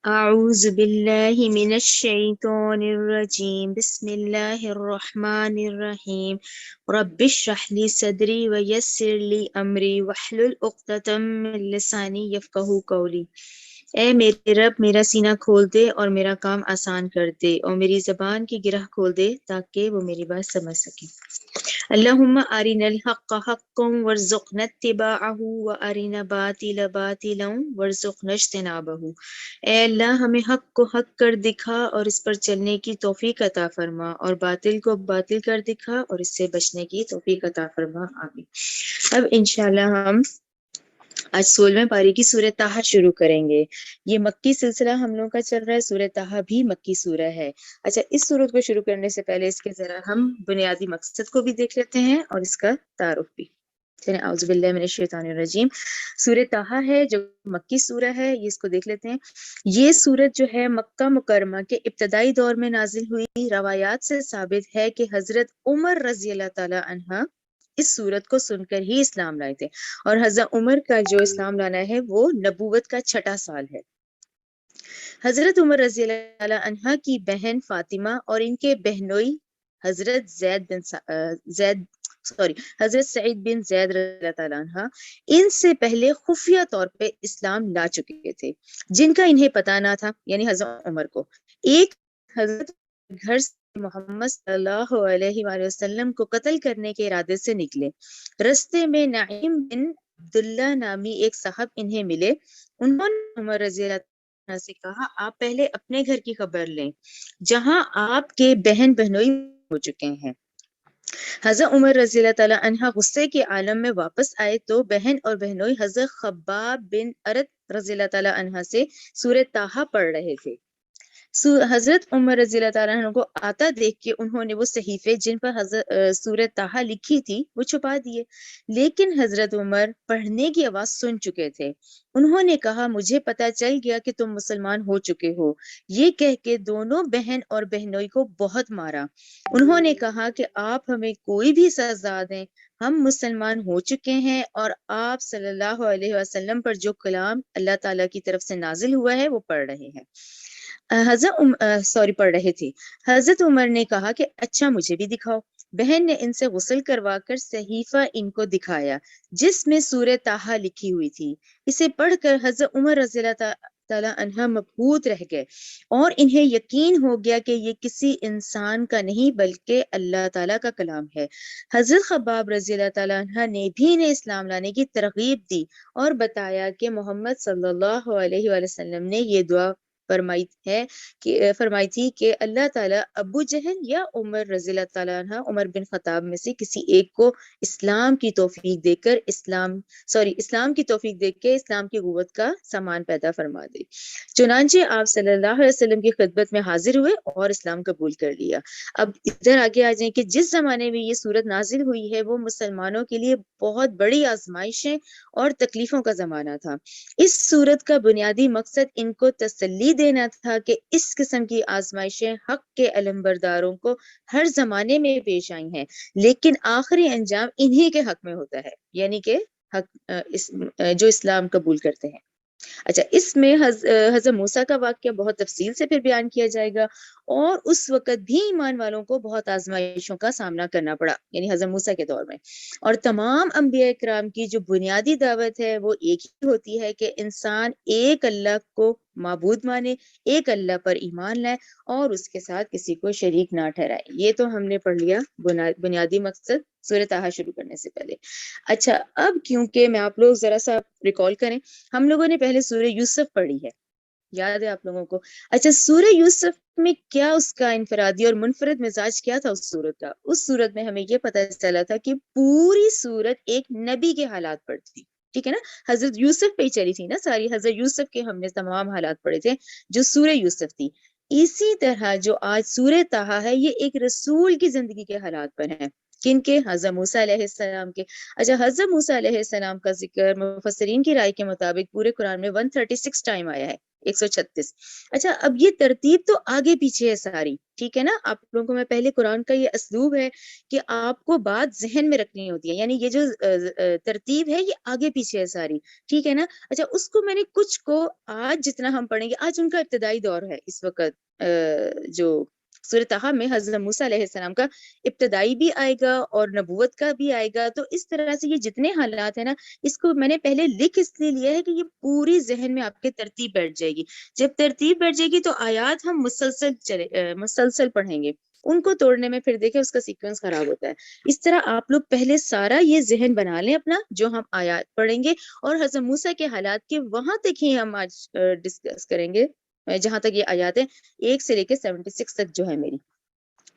أعوذ بالله من الشيطان الرجيم بسم الله الرحمن الرحيم رب اشرح لي صدري ويسر لي أمري واحلل عقدة من لساني يفقهوا قولي۔ اے میرے رب میرا سینہ کھول دے اور میرا کام آسان کر دے اور میری زبان کی گرہ کھول دے تاکہ وہ میری بات سمجھ سکے۔ اللہم ارنا الحق حقا وارزقنا اتباعہ وارنا باطل باطلا وارزقنا اجتنابہ۔ اے اللہ ہمیں حق کو حق کر دکھا اور اس پر چلنے کی توفیق عطا فرما، اور باطل کو باطل کر دکھا اور اس سے بچنے کی توفیق عطا فرما، آمین۔ اب انشاءاللہ ہم آج 16ویں پاری کی سورہ طٰہٰ شروع کریں گے۔ یہ مکی سلسلہ ہم لوگوں کا چل رہا ہے، سورہ طٰہٰ بھی مکی سورہ ہے۔ اچھا، اس سورت کو شروع کرنے سے پہلے اس کے ذرا ہم بنیادی مقصد کو بھی دیکھ لیتے ہیں اور اس کا تعارف بھی۔ چلیں، اعوذ باللہ من الشیطان الرجیم۔ سورہ طٰہٰ ہے جو مکی سورہ ہے، یہ اس کو دیکھ لیتے ہیں۔ یہ سورت جو ہے مکہ مکرمہ کے ابتدائی دور میں نازل ہوئی۔ روایات سے ثابت ہے کہ حضرت عمر رضی اللہ تعالی عنہ اس سورت کو سن کر ہی اسلام لائے تھے، اور حضرت عمر کا جو اسلام لانا ہے وہ نبوت کا 6واں سال ہے۔ حضرت عمر رضی اللہ عنہ کی بہن فاطمہ اور ان کے بہنوئی حضرت حضرت سعید بن زید رضی اللہ تعالیٰ عنہ ان سے پہلے خفیہ طور پہ اسلام لا چکے تھے، جن کا انہیں پتہ نہ تھا، یعنی حضرت عمر کو۔ ایک حضرت گھر سے محمد صلی اللہ علیہ وآلہ وسلم کو قتل کرنے کے ارادے سے نکلے۔ رستے میں نعیم بن عبداللہ نامی ایک صاحب انہیں ملے۔ انہوں نے عمر رضی اللہ عنہ سے کہا، آپ پہلے اپنے گھر کی خبر لیں جہاں آپ کے بہن بہنوئی ہو چکے ہیں۔ حضرت عمر رضی اللہ تعالیٰ عنہ غصے کے عالم میں واپس آئے تو بہن اور بہنوئی حضرت خباب بن ارت رضی اللہ تعالیٰ عنہ سے سورہ طٰہٰ پڑھ رہے تھے۔ حضرت عمر رضی اللہ تعالیٰ عنہ کو آتا دیکھ کے انہوں نے وہ صحیفے جن پر سورہ طٰہٰ لکھی تھی وہ چھپا دیے، لیکن حضرت عمر پڑھنے کی آواز سن چکے تھے۔ انہوں نے کہا، مجھے پتا چل گیا کہ تم مسلمان ہو چکے ہو۔ یہ کہہ کے دونوں بہن اور بہنوئی کو بہت مارا۔ انہوں نے کہا کہ آپ ہمیں کوئی بھی سزا دیں، ہم مسلمان ہو چکے ہیں اور آپ صلی اللہ علیہ وسلم پر جو کلام اللہ تعالیٰ کی طرف سے نازل ہوا ہے وہ پڑھ رہے ہیں۔ پڑھ رہے تھے۔ حضرت عمر نے کہا کہ اچھا مجھے بھی دکھاؤ۔ بہن نے ان سے غسل کروا کر صحیفہ ان کو دکھایا جس میں سورہ طٰہٰ لکھی ہوئی تھی۔ اسے پڑھ کر حضرت عمر رضی اللہ تعالیٰ عنہ مبہوت رہ گئے اور انہیں یقین ہو گیا کہ یہ کسی انسان کا نہیں بلکہ اللہ تعالیٰ کا کلام ہے۔ حضرت خباب رضی اللہ تعالیٰ عنہ نے بھی انہیں اسلام لانے کی ترغیب دی اور بتایا کہ محمد صلی اللہ علیہ وآلہ وسلم نے یہ دعا فرمائی تھی کہ اللہ تعالیٰ ابو جہل یا عمر رضی اللہ تعالیٰ عنہ عمر بن خطاب میں سے کسی ایک کو اسلام کی توفیق دے کے اسلام کی قوت کا سامان پیدا فرما دے۔ چنانچہ آپ صلی اللہ علیہ وسلم کی خدمت میں حاضر ہوئے اور اسلام قبول کر لیا۔ اب ادھر آگے آ جائیں کہ جس زمانے میں یہ سورت نازل ہوئی ہے وہ مسلمانوں کے لیے بہت بڑی آزمائشیں اور تکلیفوں کا زمانہ تھا۔ اس سورت کا بنیادی مقصد ان کو تسلی دینا تھا کہ اس قسم کی آزمائشیں حق کے علمبرداروں کو ہر زمانے میں پیش آئی ہیں، لیکن آخری انجام انہی کے حق میں ہوتا ہے، یعنی کہ جو اسلام قبول کرتے ہیں۔ اچھا، اس میں حضرت موسیٰ کا واقعہ بہت تفصیل سے پھر بیان کیا جائے گا، اور اس وقت بھی ایمان والوں کو بہت آزمائشوں کا سامنا کرنا پڑا، یعنی حضرت موسیٰ کے دور میں۔ اور تمام انبیاء کرام کی جو بنیادی دعوت ہے وہ ایک ہی ہوتی ہے کہ انسان ایک اللہ کو معبود مانے، ایک اللہ پر ایمان لائے اور اس کے ساتھ کسی کو شریک نہ ٹھہرائے۔ یہ تو ہم نے پڑھ لیا بنیادی مقصد سورہ طٰہٰ شروع کرنے سے پہلے۔ اچھا، اب کیونکہ میں آپ لوگ ذرا سا ریکال کریں، ہم لوگوں نے پہلے سورہ یوسف پڑھی ہے، یاد ہے آپ لوگوں کو؟ اچھا، سورہ یوسف میں کیا اس کا انفرادی اور منفرد مزاج کیا تھا اس سورت کا؟ اس سورت میں ہمیں یہ پتہ چلا تھا کہ پوری سورت ایک نبی کے حالات پر تھی، ٹھیک ہے نا؟ حضرت یوسف پہ ہی چلی تھی نا ساری، حضرت یوسف کے ہم نے تمام حالات پڑھے تھے جو سورہ یوسف تھی۔ اسی طرح جو آج سورہ طٰہٰ ہے یہ ایک رسول کی زندگی کے حالات پر ہیں کن کے؟ حضرت موسیٰ علیہ السلام کے. اچھا حضرت موسیٰ علیہ السلام کا ذکر مفسرین کی رائے کے مطابق پورے قرآن میں 136 ٹائم آیا ہے, 136. اچھا اب یہ ترتیب تو آگے پیچھے ہے ساری, ٹھیک ہے نا. آپ لوگوں کو میں پہلے قرآن کا یہ اسلوب ہے کہ آپ کو بات ذہن میں رکھنی ہوتی ہے, یعنی یہ جو ترتیب ہے یہ آگے پیچھے ہے ساری, ٹھیک ہے نا. اچھا اس کو میں نے کچھ کو آج جتنا ہم پڑھیں گے, آج ان کا ابتدائی دور ہے اس وقت, جو سورۃ طٰہٰ میں حضرت موسیٰ علیہ السلام کا ابتدائی بھی آئے گا اور نبوت کا بھی آئے گا. تو اس طرح سے یہ جتنے حالات ہیں نا, اس کو میں نے پہلے لکھ اس لیے لیا ہے کہ یہ پوری ذہن میں آپ کے ترتیب بیٹھ جائے گی. جب ترتیب بیٹھ جائے گی تو آیات ہم مسلسل پڑھیں گے, ان کو توڑنے میں پھر دیکھیں اس کا سیکوینس خراب ہوتا ہے. اس طرح آپ لوگ پہلے سارا یہ ذہن بنا لیں اپنا, جو ہم آیات پڑھیں گے اور حضرت موسیٰ کے حالات کے وہاں تک ہی ہم آج ڈسکس کریں گے, جہاں تک یہ آیات ہیں 1 سے لے کے 76 تک جو ہے میری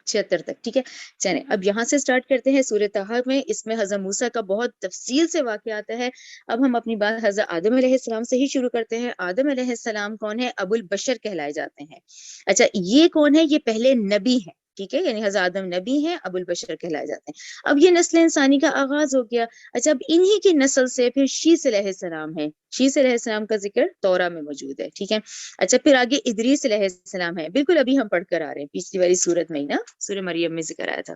76 تک, ٹھیک ہے. چلیں اب یہاں سے سٹارٹ کرتے ہیں سورۃ طٰہٰ میں. اس میں حضرت موسیٰ کا بہت تفصیل سے واقعہ آتا ہے. اب ہم اپنی بات حضرت آدم علیہ السلام سے ہی شروع کرتے ہیں. آدم علیہ السلام کون ہے؟ ابو البشر کہلائے جاتے ہیں. اچھا یہ کون ہے؟ یہ پہلے نبی ہیں, ٹھیک ہے, یعنی حضرت آدم نبی ہیں, ابو البشر کہلائے جاتے ہیں. اب یہ نسل انسانی کا آغاز ہو گیا. اچھا اب انہی کی نسل سے پھر شیث علیہ السلام ہے. شیث علیہ السلام کا ذکر توراہ میں موجود ہے, ٹھیک ہے. اچھا پھر آگے ادریس علیہ السلام ہے, بالکل ابھی ہم پڑھ کر آ رہے ہیں پچھلی والی سورت میں ہی نا, سورہ مریم میں ذکر آیا تھا,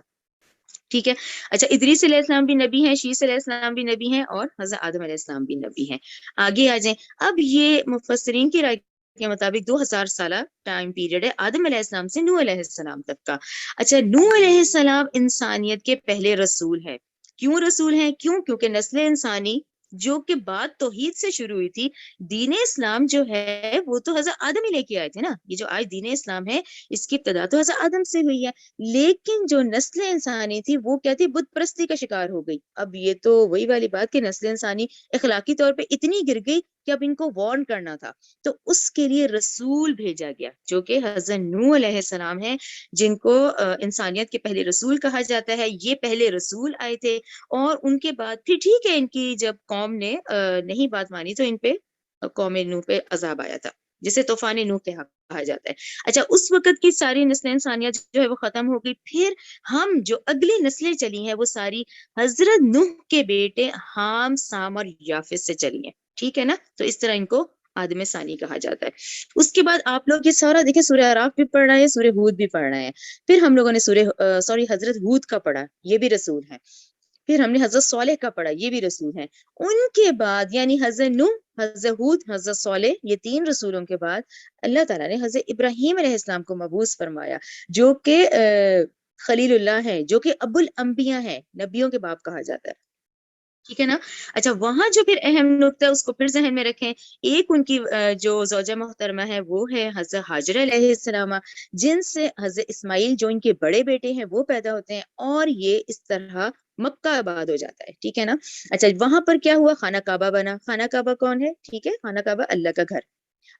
ٹھیک ہے. اچھا ادریس علیہ السلام بھی نبی ہیں, شیث علیہ السلام بھی نبی ہیں, اور حضرت آدم علیہ السلام بھی نبی ہیں. آگے آ جائیں. اب یہ مفسرین کی رائے کے مطابق 2000 سالہ ٹائم پیریڈ ہے آدم علیہ السلام سے نوح علیہ السلام تک کا. اچھا نوح علیہ السلام انسانیت کے پہلے رسول ہیں. کیوں رسول ہیں؟ کیونکہ نسل انسانی جو کہ بات توحید سے شروع ہوئی تھی, دین اسلام جو ہے وہ تو حضرت آدم ہی لے کے آئے تھے نا. یہ جو آج دین اسلام ہے اس کی ابتدا تو حضرت آدم سے ہوئی ہے, لیکن جو نسل انسانی تھی وہ کیا تھی؟ بت پرستی کا شکار ہو گئی. اب یہ تو وہی والی بات کہ نسل انسانی اخلاقی طور پہ اتنی گر گئی کہ اب ان کو وارن کرنا تھا, تو اس کے لیے رسول بھیجا گیا جو کہ حضرت نوح علیہ السلام ہیں, جن کو انسانیت کے پہلے رسول کہا جاتا ہے. یہ پہلے رسول آئے تھے, اور ان کے بعد پھر ٹھیک ہے ان کی جب قوم نے نہیں بات مانی تو ان پہ قوم نوح پہ عذاب آیا تھا, جسے طوفان نوح کہا جاتا ہے. اچھا اس وقت کی ساری نسل انسانیت جو ہے وہ ختم ہو گئی. پھر ہم جو اگلی نسلیں چلی ہیں وہ ساری حضرت نوح کے بیٹے حام, سام اور یافس سے چلی ہیں, ٹھیک ہے نا. تو اس طرح ان کو آدم ثانی کہا جاتا ہے. اس کے بعد آپ لوگ یہ سارا دیکھیں, سورہ اعراف بھی پڑھنا ہے, سورہ ہود بھی پڑھنا ہے. پھر ہم لوگوں نے حضرت ہود کا پڑھا, یہ بھی رسول ہیں. پھر ہم نے حضرت صالح کا پڑھا, یہ بھی رسول ہیں. ان کے بعد یعنی حضرت نوح, حضرت ہود, حضرت صالح, یہ 3 رسولوں کے بعد اللہ تعالیٰ نے حضرت ابراہیم علیہ السلام کو مبعوث فرمایا, جو کہ خلیل اللہ ہے, جو کہ ابو الانبیاء ہے, نبیوں کے باپ کہا جاتا ہے, ٹھیک ہے نا. اچھا وہاں جو پھر اہم نقطہ اس کو پھر ذہن میں رکھیں, ایک ان کی جو زوجہ محترمہ ہے وہ ہے حضرت ہاجر علیہ السلام, جن سے حضرت اسماعیل جو ان کے بڑے بیٹے ہیں وہ پیدا ہوتے ہیں, اور یہ اس طرح مکہ آباد ہو جاتا ہے, ٹھیک ہے نا. اچھا وہاں پر کیا ہوا؟ خانہ کعبہ بنا. خانہ کعبہ کون ہے؟ ٹھیک ہے, خانہ کعبہ اللہ کا گھر.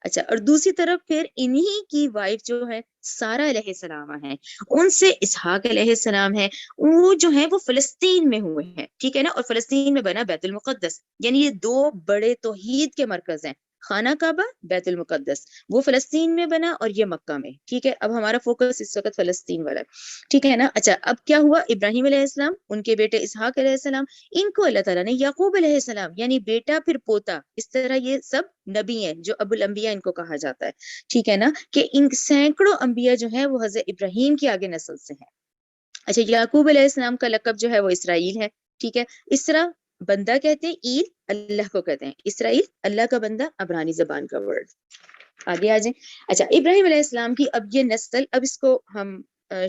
اچھا اور دوسری طرف پھر انہی کی وائف جو ہے سارہ علیہ السلام ہیں, ان سے اسحاق علیہ السلام ہے, وہ جو ہیں وہ فلسطین میں ہوئے ہیں, ٹھیک ہے نا. اور فلسطین میں بنا بیت المقدس, یعنی یہ 2 بڑے توحید کے مرکز ہیں, خانہ کعبہ, بیت المقدس. وہ فلسطین میں بنا اور یہ مکہ میں, ٹھیک ہے. اب ہمارا فوکس اس وقت فلسطین والا ہے, ٹھیک ہے نا. اچھا اب کیا ہوا؟ ابراہیم علیہ السلام, ان کے بیٹے اسحاق علیہ السلام, ان کو اللہ تعالیٰ نے یعقوب علیہ السلام یعنی بیٹا پھر پوتا, اس طرح یہ سب نبی ہیں جو ابو الانبیاء ان کو کہا جاتا ہے, ٹھیک ہے نا. کہ ان سینکڑوں انبیاء جو ہیں وہ حضرت ابراہیم کی آگے نسل سے ہیں. اچھا یعقوب علیہ السلام کا لقب جو ہے وہ اسرائیل ہے, ٹھیک ہے. اس طرح بندہ کہتے ہیں, ایل اللہ کو کہتے ہیں, اسرائیل اللہ کا بندہ, عبرانی زبان کا ورڈ. آگے آ جائیں. اچھا ابراہیم علیہ السلام کی اب یہ نسل, اب اس کو ہم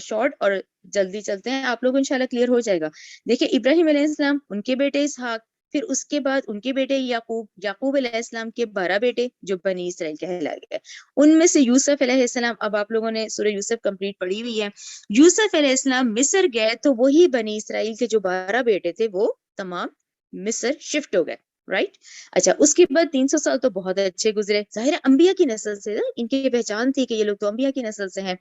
شارٹ اور جلدی چلتے ہیں, آپ لوگ انشاءاللہ کلیئر ہو جائے گا. دیکھیں ابراہیم علیہ السلام, ان کے بیٹے اسحاق, پھر اس کے بعد ان کے بیٹے یعقوب, یعقوب علیہ السلام کے 12 بیٹے جو بنی اسرائیل کہلائے گئے. ان میں سے یوسف علیہ السلام, اب آپ لوگوں نے سورہ یوسف کمپلیٹ پڑھی ہوئی ہے. یوسف علیہ السلام مصر گئے تو وہی بنی اسرائیل کے جو 12 بیٹے تھے وہ تمام مصر شفٹ ہو گئے, رائٹ. اچھا اس کے بعد 300 سال تو بہت اچھے گزرے, ظاہر انبیاء کی نسل سے, ان کی پہچان تھی کہ یہ لوگ تو انبیاء کی نسل سے ہیں.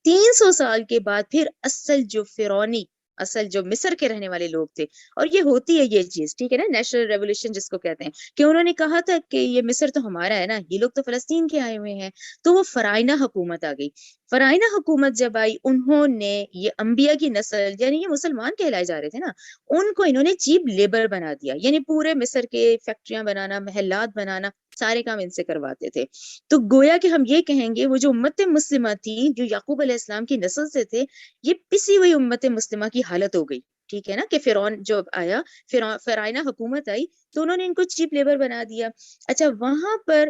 300 سال کے بعد پھر اصل جو فرعونی اصل جو مصر کے رہنے والے لوگ تھے. اور یہ ہوتی ہے یہ چیز، ٹھیک ہے نا، نیشنل ریولیوشن جس کو کہتے ہیں، کہ انہوں نے کہا تھا کہ یہ مصر تو ہمارا ہے نا، یہ لوگ تو فلسطین کے آئے ہوئے ہیں. تو وہ فرائنہ حکومت آ گئی. فرائنہ حکومت جب آئی، انہوں نے یہ انبیاء کی نسل، یعنی یہ مسلمان کہلائے جا رہے تھے نا، ان کو انہوں نے چیپ لیبر بنا دیا. یعنی پورے مصر کے فیکٹریاں بنانا، محلات بنانا، سارے کام ان سے کرواتے تھے. تو گویا کہ ہم یہ کہیں گے وہ جو امت مسلمہ تھی، جو یعقوب علیہ السلام کی نسل سے تھے، یہ پسی ہوئی امت مسلمہ کی حالت ہو گئی. ٹھیک ہے نا، کہ فرعون جو آیا، فرعونہ حکومت آئی، تو انہوں نے ان کو چیپ لیبر بنا دیا. اچھا، وہاں پر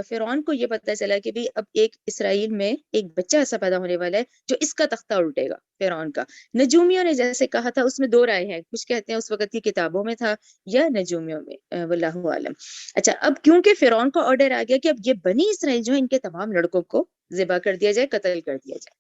فرعون کو یہ پتا چلا کہ بھی اب ایک اسرائیل میں ایک بچہ ایسا پیدا ہونے والا ہے جو اس کا تختہ الٹے گا، فرعون کا. نجومیوں نے جیسے کہا تھا، اس میں دو رائے ہیں، کچھ کہتے ہیں اس وقت کی کتابوں میں تھا یا نجومیوں میں، واللہ عالم. اچھا، اب کیونکہ فرعون کا آرڈر آ گیا کہ اب یہ بنی اسرائیل جو ہے، ان کے تمام لڑکوں کو ذبح کر دیا جائے، قتل کر دیا جائے.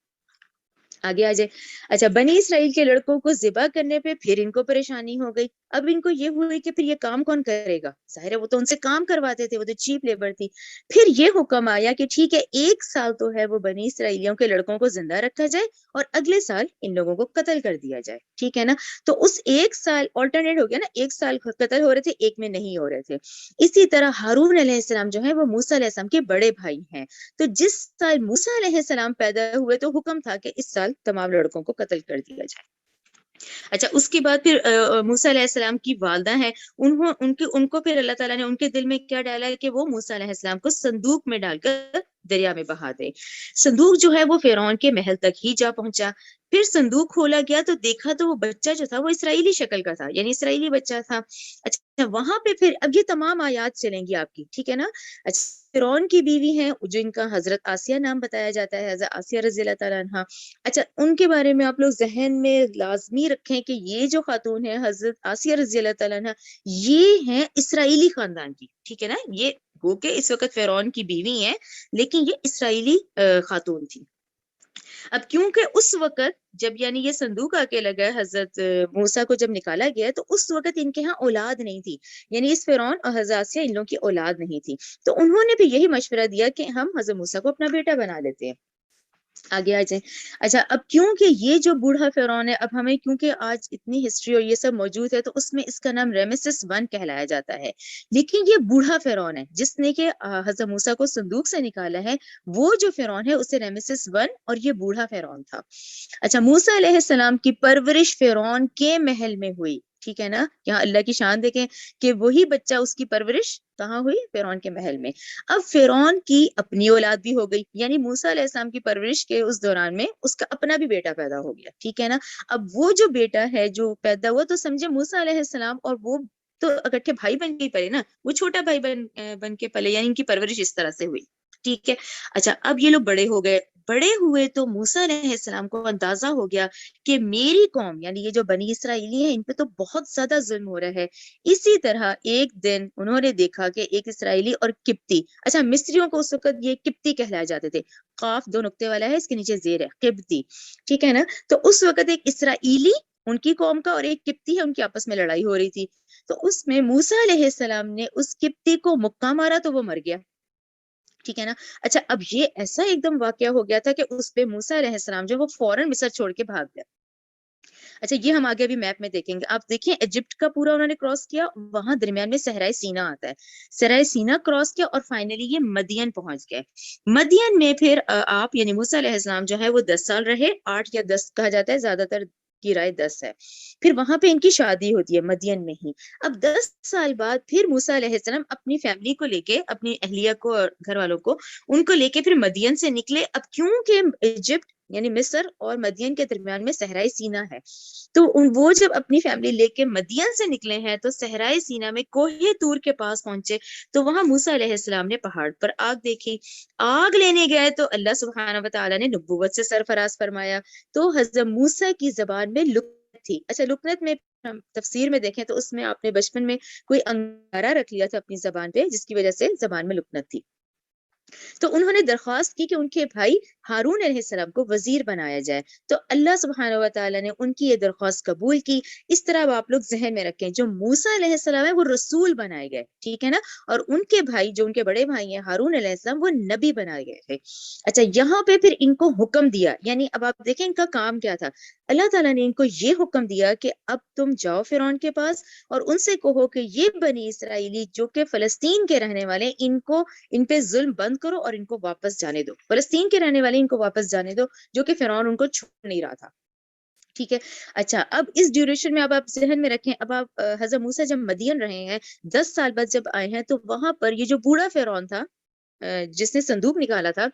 آگے آ جائے. اچھا، بنی اسرائیل کے لڑکوں کو ذبح کرنے پہ پھر ان کو پریشانی ہو گئی. اب ان کو یہ ہوئی کہ پھر یہ کام کون کرے گا؟ ظاہر ہے وہ تو ان سے کام کرواتے تھے، وہ تو چیپ لیبر تھی. پھر یہ حکم آیا کہ ٹھیک ہے، 1 سال تو ہے وہ بنی اسرائیلیوں کے لڑکوں کو زندہ رکھا جائے اور اگلے سال ان لوگوں کو قتل کر دیا جائے. ٹھیک ہے نا. تو اس 1 سال آلٹرنیٹ ہو گیا نا، 1 سال قتل ہو رہے تھے، ایک میں نہیں ہو رہے تھے. اسی طرح ہارون علیہ السلام جو ہے وہ موسیٰ علیہ السلام کے بڑے بھائی ہیں. تو جس سال موسیٰ علیہ السلام پیدا ہوئے تو حکم تھا کہ اس سال تمام لڑکوں کو قتل کر دیا جائے. اچھا، اس کے بعد پھر موسیٰ علیہ السلام کی والدہ ہیں، ان کو پھر اللہ تعالیٰ نے ان کے دل میں کیا ڈالا ہے کہ وہ موسیٰ علیہ السلام کو صندوق میں ڈال کر دریا میں بہا دے. صندوق جو ہے وہ فرعون کے محل تک ہی جا پہنچا. پھر صندوق کھولا گیا تو دیکھا تو وہ بچہ جو تھا وہ اسرائیلی شکل کا تھا، یعنی اسرائیلی بچہ تھا. اچھا، وہاں پہ پھر اب یہ تمام آیات چلیں گی آپ کی، ٹھیک ہے نا. اچھا، فرعون کی بیوی ہیں جن کا حضرت آسیہ نام بتایا جاتا ہے، حضرت آسیہ رضی اللہ تعالیٰ عنہا. اچھا، ان کے بارے میں آپ لوگ ذہن میں لازمی رکھیں کہ یہ جو خاتون ہے حضرت آسیہ رضی اللہ تعالیٰ عنہ، یہ ہیں اسرائیلی خاندان کی. ٹھیک ہے نا، یہ گو کہ اس وقت فرعون کی بیوی ہیں، لیکن یہ اسرائیلی خاتون تھی. اب کیونکہ اس وقت جب یعنی یہ صندوق آ کے لگا حضرت موسیٰ کو جب نکالا گیا تو اس وقت ان کے ہاں اولاد نہیں تھی، یعنی اس فرعون اور حضرت آسیہ ان لوگوں کی اولاد نہیں تھی. تو انہوں نے بھی یہی مشورہ دیا کہ ہم حضرت موسیٰ کو اپنا بیٹا بنا لیتے ہیں. آگے آ جائیں. اچھا، اب کیونکہ یہ جو بوڑھا فرعون ہے، اب ہمیں کیونکہ آج اتنی ہسٹری اور یہ سب موجود ہے تو اس میں اس کا نام رمیسس 1 کہلایا جاتا ہے. لیکن یہ بوڑھا فرعون ہے جس نے کہ حضرت موسیٰ کو صندوق سے نکالا ہے، وہ جو فرعون ہے اسے رمیسس 1 اور یہ بوڑھا فرعون تھا. اچھا، موسیٰ علیہ السلام کی پرورش فرعون کے محل میں ہوئی. ٹھیک ہے نا، یہاں اللہ کی شان دیکھیں کہ وہی بچہ، اس کی پرورش کہاں ہوئی؟ فرعون کے محل میں. اب فرعون کی اپنی اولاد بھی ہو گئی، یعنی موسیٰ علیہ السلام کی پرورش کے اس دوران میں اس کا اپنا بھی بیٹا پیدا ہو گیا. ٹھیک ہے نا. اب وہ جو بیٹا ہے جو پیدا ہوا، تو سمجھے موسیٰ علیہ السلام اور وہ تو اکٹھے بھائی بن کے پلے نا، وہ چھوٹا بھائی بن کے پلے، یعنی ان کی پرورش اس طرح سے ہوئی. ٹھیک ہے. اچھا، اب یہ لوگ بڑے ہو گئے. بڑے ہوئے تو موسیٰ علیہ السلام کو اندازہ ہو گیا کہ میری قوم یعنی یہ جو بنی اسرائیلی ہیں ان پہ تو بہت زیادہ ظلم ہو رہا ہے. اسی طرح ایک دن انہوں نے دیکھا کہ ایک اسرائیلی اور قبطی، اچھا مصریوں کو اس وقت یہ قبطی کہلائے جاتے تھے، قاف 2 نقطے والا ہے، اس کے نیچے زیر ہے، قبطی. ٹھیک ہے نا. تو اس وقت ایک اسرائیلی ان کی قوم کا اور ایک قبطی ہے، ان کی آپس میں لڑائی ہو رہی تھی. تو اس میں موسیٰ علیہ السلام نے اس قبطی کو مکہ مارا تو وہ مر گیا. ٹھیک ہے نا. اچھا، اب یہ ایسا ایک دم واقعہ ہو گیا تھا کہ اس پہ موسیٰ علیہ السلام جو وہ فوراً مصر چھوڑ کے بھاگ گیا. اچھا، یہ ہم آگے بھی میپ میں دیکھیں گے. آپ دیکھیں ایجپٹ کا پورا انہوں نے کراس کیا، وہاں درمیان میں صحرائے سینا آتا ہے، صحرائے سینا کراس کیا اور فائنلی یہ مدین پہنچ گئے. مدین میں پھر آپ یعنی موسیٰ علیہ السلام جو ہے وہ 10 سال رہے، 8 یا 10 کہا جاتا ہے، زیادہ تر کی رائے 10 ہے. پھر وہاں پہ ان کی شادی ہوتی ہے مدین میں ہی. اب 10 سال بعد پھر موسیٰ علیہ السلام اپنی فیملی کو لے کے، اپنی اہلیہ کو اور گھر والوں کو، ان کو لے کے پھر مدین سے نکلے. اب کیونکہ ایجپٹ یعنی مصر اور مدین کے درمیان میں صحرائے سینا ہے، تو وہ جب اپنی فیملی لے کے مدین سے نکلے ہیں تو صحرائے سینا میں کوہ طور کے پاس پہنچے. تو وہاں موسیٰ علیہ السلام نے پہاڑ پر آگ دیکھی. آگ لینے گئے تو اللہ سبحانہ و تعالیٰ نے نبوت سے سرفراز فرمایا. تو حضرت موسیٰ کی زبان میں لکنت تھی. اچھا، لکنت میں ہم تفسیر میں دیکھیں تو اس میں آپ نے بچپن میں کوئی انگارہ رکھ لیا تھا اپنی زبان پہ، جس کی وجہ سے زبان میں لکنت تھی. تو انہوں نے درخواست کی کہ ان کے بھائی ہارون علیہ السلام کو وزیر بنایا جائے، تو اللہ سبحانہ و تعالیٰ نے ان کی یہ درخواست قبول کی۔ اس طرح اب آپ لوگ ذہن میں رکھیں، جو موسیٰ علیہ السلام ہے وہ رسول بنائے گئے، ٹھیک ہے نا، اور ان کے بھائی جو ان کے بڑے بھائی ہیں ہارون علیہ السلام، وہ نبی بنائے گئے تھے۔ اچھا، یہاں پہ پھر ان کو حکم دیا، یعنی اب آپ دیکھیں ان کا کام کیا تھا۔ اللہ تعالیٰ نے ان کو یہ حکم دیا کہ اب تم جاؤ فرعون کے پاس اور ان سے کہو کہ یہ بنی اسرائیلی جو کہ فلسطین کے رہنے والے، ان پہ ظلم بند کرو اور ان کو واپس جانے دو، فلسطین کے رہنے والے ان کو واپس جانے دو، جو کہ فرعون ان کو چھوڑ نہیں رہا تھا، ٹھیک ہے۔ اچھا، اب اس ڈیوریشن میں اب آپ ذہن میں رکھیں، اب آپ حضرت موسیٰ جب مدین رہے ہیں 10 سال بعد جب آئے ہیں، تو وہاں پر یہ جو بوڑھا فرعون تھا جس نے صندوق نکالا تھا،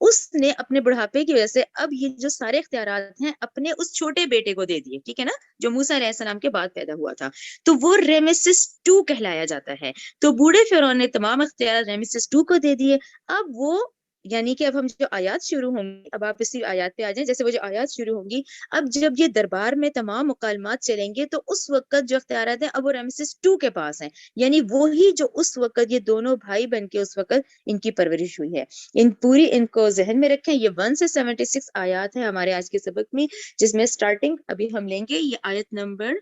اس نے اپنے بڑھاپے کی وجہ سے اب یہ جو سارے اختیارات ہیں اپنے اس چھوٹے بیٹے کو دے دیے، ٹھیک ہے نا، جو موسیٰ علیہ السلام کے بعد پیدا ہوا تھا، تو وہ ریمیسس 2 کہلایا جاتا ہے۔ تو بوڑھے فرعون نے تمام اختیارات ریمیسس 2 کو دے دیے۔ اب وہ، یعنی کہ اب ہم جو آیات شروع ہوں گی، اب آپ اسی آیات پہ آ جائیں، جیسے وہ جو آیات شروع ہوں گی، اب جب یہ دربار میں تمام مکالمات چلیں گے تو اس وقت جو اختیارات ہیں اب وہ ریمیسس 2 کے پاس ہیں، یعنی وہی جو اس وقت یہ دونوں بھائی بن کے اس وقت ان کی پرورش ہوئی ہے۔ ان کو ذہن میں رکھیں، یہ 1 سے 76 آیات ہیں ہمارے آج کے سبق میں، جس میں سٹارٹنگ ابھی ہم لیں گے یہ آیت نمبر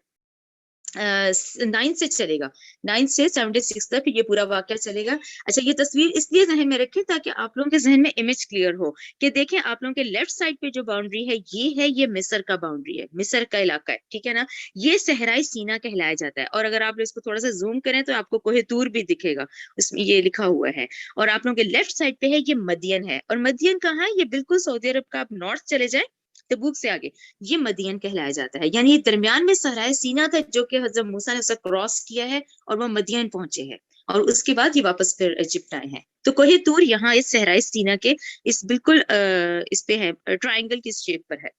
9 سے چلے گا، 9 سے 76 تک یہ پورا واقعہ چلے گا۔ اچھا، یہ تصویر اس لیے ذہن میں رکھیں تاکہ آپ لوگوں کے ذہن میں امیج کلیئر ہو کہ دیکھیں آپ لوگوں کے لیفٹ سائڈ پہ جو باؤنڈری ہے یہ مصر کا باؤنڈری ہے، مصر کا علاقہ ہے، ٹھیک ہے نا، یہ صحرائی سینا کہلایا جاتا ہے، اور اگر آپ اس کو تھوڑا سا زوم کریں تو آپ کو کوہ طور بھی دکھے گا، اس میں یہ لکھا ہوا ہے، اور آپ لوگوں کے لیفٹ سائڈ پہ ہے یہ مدین ہے، اور مدین کہاں ہے؟ یہ بالکل سعودی عرب کا، آپ نارتھ چلے جائیں تبوک سے آگے، یہ مدین کہلایا جاتا ہے، یعنی یہ درمیان میں صحرائے سینا تھا جو کہ حضرت موسیٰ نے اسے کراس کیا ہے اور وہ مدین پہنچے ہیں، اور اس کے بعد یہ واپس پھر ایجپٹ آئے ہیں۔ تو کوہ طور یہاں اس صحرائے سینا کے اس بالکل اس پہ ہے، ٹرائنگل کی شیپ پر ہے۔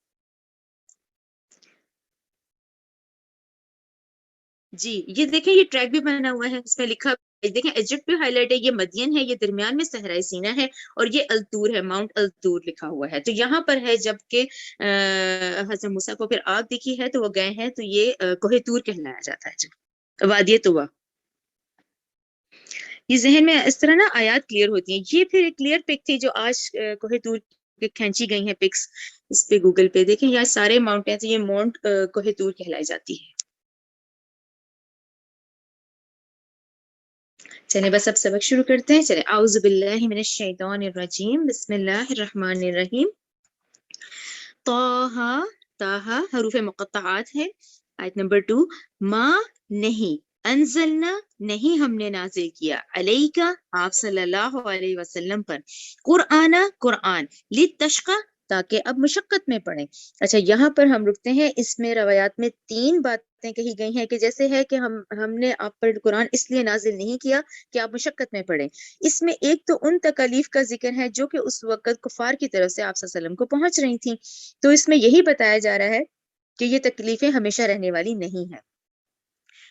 جی، یہ دیکھیں یہ ٹریک بھی بنا ہوا ہے، اس میں لکھا دیکھیں ایجپٹ پہ ہائی لائٹ ہے، یہ مدین ہے، یہ درمیان میں صحرائے سینا ہے، اور یہ الطور ہے، ماؤنٹ الطور لکھا ہوا ہے۔ تو یہاں پر ہے جب کہ حضرت موسیٰ کو پھر آگ دکھی ہے تو وہ گئے ہیں، تو یہ کوہ طور کہلایا جاتا ہے جب وادی طویٰ۔ یہ ذہن میں اس طرح نا آیات کلیئر ہوتی ہیں۔ یہ پھر ایک کلیئر پک تھی جو آج کوہ طور پہ کھینچی گئی ہیں پکس، اس پہ گوگل پہ دیکھیں، یہاں سارے ماؤنٹینز، یہ ماؤنٹ کوہ طور کہلائی جاتی ہے۔ چلیں بس اب سبق شروع کرتے ہیں، چلیں اعوذ باللہ من الشیطان الرجیم، بسم اللہ الرحمن الرحیم۔ طٰہٰ، طٰہٰ حروف مقطعات ہے۔ آیت نمبر 2، ما نہیں، انزلنا نہیں ہم نے نازل کیا، علیکا آپ صلی اللہ علیہ وسلم پر، قرآن قرآن، لتشقی تاکہ اب مشقت میں پڑھیں۔ اچھا، یہاں پر ہم رکتے ہیں، اس میں روایات میں 3 باتیں کہی گئی ہیں کہ جیسے ہے کہ ہم نے آپ پر قرآن اس لیے نازل نہیں کیا کہ آپ مشقت میں پڑھیں۔ اس میں ایک تو ان تکالیف کا ذکر ہے جو کہ اس وقت کفار کی طرف سے آپ صلی اللہ علیہ وسلم کو پہنچ رہی تھیں، تو اس میں یہی بتایا جا رہا ہے کہ یہ تکلیفیں ہمیشہ رہنے والی نہیں ہیں،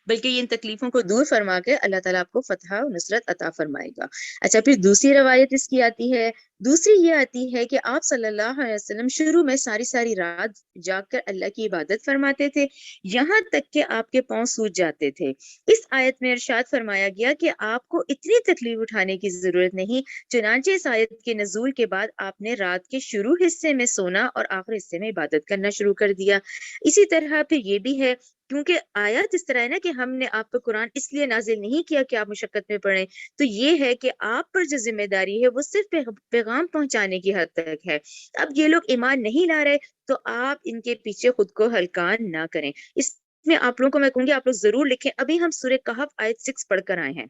بلکہ ان تکلیفوں کو دور فرما کے اللہ تعالیٰ آپ کو فتح و نصرت عطا فرمائے گا۔ اچھا، پھر دوسری روایت اس کی آتی ہے، دوسری یہ آتی ہے کہ آپ صلی اللہ علیہ وسلم شروع میں ساری ساری رات جاگ کر اللہ کی عبادت فرماتے تھے، یہاں تک کہ آپ کے پاؤں سوج جاتے تھے۔ اس آیت میں ارشاد فرمایا گیا کہ آپ کو اتنی تکلیف اٹھانے کی ضرورت نہیں، چنانچہ اس آیت کے نزول کے بعد آپ نے رات کے شروع حصے میں سونا اور آخر حصے میں عبادت کرنا شروع کر دیا۔ اسی طرح پھر یہ بھی ہے، کیونکہ آیات اس طرح ہے نا کہ ہم نے آپ پر قرآن اس لیے نازل نہیں کیا کہ آپ مشقت میں پڑھیں، تو یہ ہے کہ آپ پر جو ذمہ داری ہے وہ صرف پیغام پہنچانے کی حد تک ہے۔ اب یہ لوگ ایمان نہیں لا رہے تو آپ ان کے پیچھے خود کو ہلکان نہ کریں۔ اس میں آپ لوگوں کو میں کہوں گی آپ لوگ ضرور لکھیں، ابھی ہم سورہ کہف آیت 6 پڑھ کر آئے ہیں،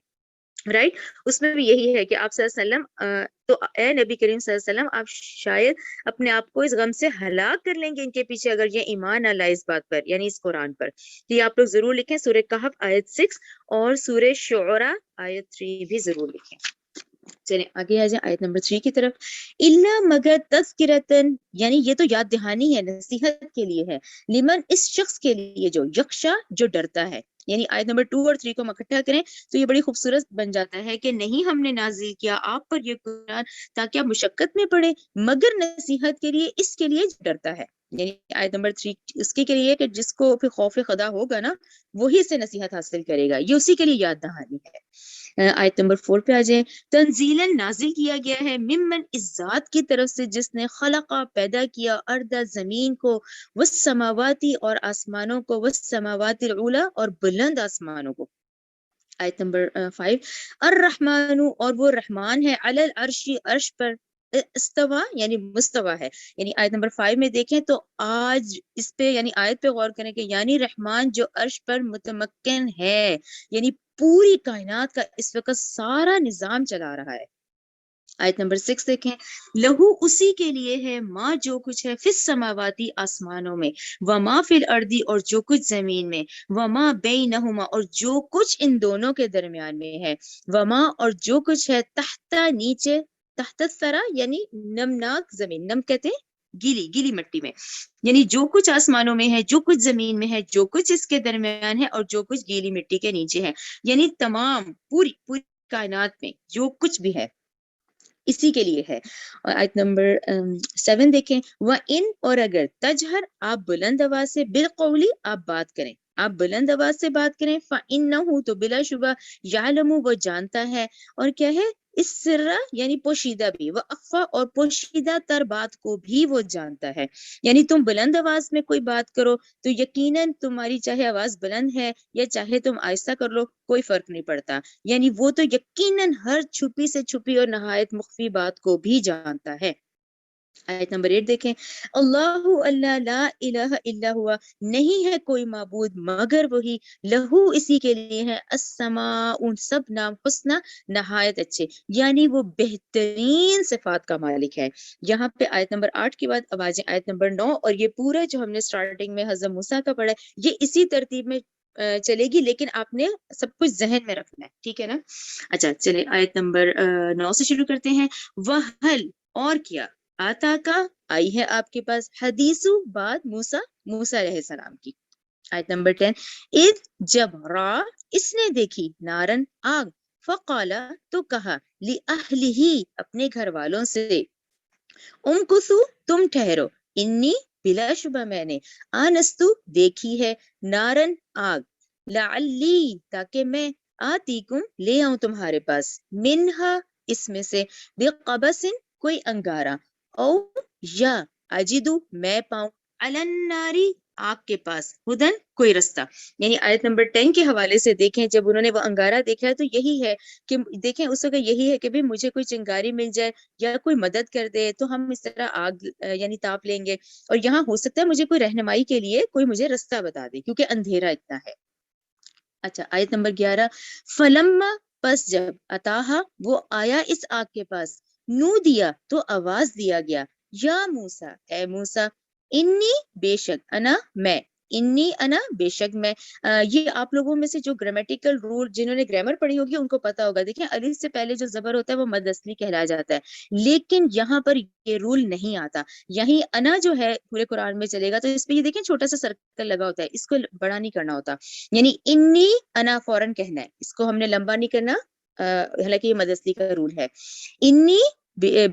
رائٹ، اس میں بھی یہی ہے کہ آپ صلی اللہ علیہ وسلم تو اے نبی کریم صلی اللہ علیہ وسلم آپ شاید اپنے آپ کو اس غم سے ہلاک کر لیں گے ان کے پیچھے اگر یہ ایمان نہ لائے اس بات پر، یعنی اس قرآن پر۔ تو یہ آپ لوگ ضرور لکھیں، سورہ کہف آیت 6 اور سورہ شعراء آیت 3 بھی ضرور لکھیں۔ چلیں آگے آ جائیں آیت نمبر 3 کی طرف۔ الا مگر تذکرتن، یعنی یہ تو یاد دہانی ہے، نصیحت کے لیے ہے، لمن اس شخص کے لیے جو یخشا جو ڈرتا ہے، یعنی آیت نمبر 2 اور 3 کو ہم اکٹھا کریں تو یہ بڑی خوبصورت بن جاتا ہے کہ نہیں ہم نے نازل کیا آپ پر یہ قرآن تاکہ آپ مشقت میں پڑے، مگر نصیحت کے لیے، اس کے لیے جو ڈرتا ہے۔ یعنی آیت نمبر 3 اس کے لیے کہ جس کو پھر خوف خدا ہوگا نا وہی سے نصیحت حاصل کرے گا، یہ اسی کے لیے یاد دہانی ہے۔ آیت نمبر 4 پہ آ جائیں، تنزیلاً نازل کیا گیا ہے ممن اس ذات کی طرف سے جس نے خلقہ پیدا کیا اردا زمین کو، والسماواتی اور آسمانوں کو، والسماوات العلی اور بلند آسمانوں کو۔ آیت نمبر 5، الرحمن اور وہ رحمان ہے، علی العرش عرش پر، استوا یعنی مستوا ہے۔ یعنی آیت نمبر 5 میں دیکھیں تو آج اس پہ یعنی آیت پہ غور کریں کہ یعنی رحمان جو عرش پر متمکن ہے، یعنی پوری کائنات کا اس وقت سارا نظام چلا رہا ہے۔ آیت نمبر 6 دیکھیں، لہو اسی کے لیے ہے ماں جو کچھ ہے فی السماواتی آسمانوں میں، وما فی الارضی اور جو کچھ زمین میں، وما بینہما اور جو کچھ ان دونوں کے درمیان میں ہے، وما اور جو کچھ ہے تحت نیچے، تحت الثری یعنی نمناک زمین، نم کہتے ہیں گیلی مٹی میں، یعنی جو کچھ آسمانوں میں ہے، جو کچھ زمین میں ہے، جو کچھ اس کے درمیان ہے اور جو کچھ گیلی مٹی کے نیچے ہے، یعنی تمام پوری کائنات میں جو کچھ بھی ہے اسی کے لیے ہے۔ اور آیت نمبر 7 دیکھیں، وَإِن اور اگر تجہر آپ بلند آواز سے، بالقولی آپ بات کریں، آپ بلند آواز سے بات کریں، فَإِنَّهُ تو بلا شبہ، يَعْلَمُ وہ جانتا ہے، اور کیا ہے اس سرہ یعنی پوشیدہ بھی، وَأَخْفَى اور پوشیدہ تر بات کو بھی وہ جانتا ہے۔ یعنی تم بلند آواز میں کوئی بات کرو تو یقیناً تمہاری چاہے آواز بلند ہے یا چاہے تم آہستہ کر لو کوئی فرق نہیں پڑتا، یعنی وہ تو یقیناً ہر چھپی سے چھپی اور نہایت مخفی بات کو بھی جانتا ہے۔ آیت نمبر 8 دیکھیں، اللہ اللہ لا الہ الا ہوا نہیں ہے کوئی معبود مگر وہی، لہو اسی کے لیے ہے السماء ان سب نام حسنہ نہایت اچھے، یعنی وہ بہترین صفات کا مالک ہے۔ یہاں پہ آیت نمبر 8 کے بعد آوازیں آیت نمبر 9، اور یہ پورا جو ہم نے سٹارٹنگ میں حضرت موسیٰ کا پڑھا ہے یہ اسی ترتیب میں چلے گی، لیکن آپ نے سب کچھ ذہن میں رکھنا ہے، ٹھیک ہے نا؟ اچھا چلے آیت نمبر 9 سے شروع کرتے ہیں، وَهَلْ اور کیا، آتا کا آئی ہے آپ کے پاس، حدیثو بات موسیٰ علیہ السلام کی۔ آیت نمبر 10، اذ جب را اس نے دیکھی، نارن آگ، فقالا تو کہا، لأہلہ اپنے گھر والوں سے، امکثو تم ٹھہرو، انی بلا شبہ میں نے، آنستو دیکھی ہے، نارن آگ، لعلی تاکہ میں، آتیکم لے آؤں تمہارے پاس، منہا اس میں سے، بقبس کوئی انگارہ، او یا اجدو میں پاؤں، علی الناری آگ کے پاس، ہدن کوئی رستہ۔ یعنی آیت نمبر 10 کے حوالے سے دیکھیں جب انہوں نے وہ انگارہ دیکھا ہے تو یہی ہے کہ دیکھیں اس وقت یہی ہے کہ بھی مجھے کوئی چنگاری مل جائے یا کوئی مدد کر دے تو ہم اس طرح آگ یعنی تاپ لیں گے، اور یہاں ہو سکتا ہے مجھے کوئی رہنمائی کے لیے کوئی مجھے رستہ بتا دے کیونکہ اندھیرا اتنا ہے۔ اچھا آیت نمبر 11، فلما پس جب، اتاہا وہ آیا اس آگ کے پاس، نو دیا تو آواز دیا گیا، یا موسیٰ اے موسیٰ، انی بے شک، انا میں، انی انا بے شک میں۔ یہ آپ لوگوں میں سے جو گرامیٹیکل رول جنہوں نے گرامر پڑھی ہوگی ان کو پتا ہوگا، دیکھیں الف سے پہلے جو زبر ہوتا ہے وہ مد اصلی کہلایا جاتا ہے، لیکن یہاں پر یہ رول نہیں آتا۔ یہی انا جو ہے پورے قرآن میں چلے گا تو اس پہ یہ دیکھیں چھوٹا سا سرکل لگا ہوتا ہے، اس کو بڑا نہیں کرنا ہوتا، یعنی انی انا فوراً کہنا ہے، اس کو ہم نے لمبا نہیں کرنا، حالانکہ یہ مد اصلی کا رول ہے۔ انی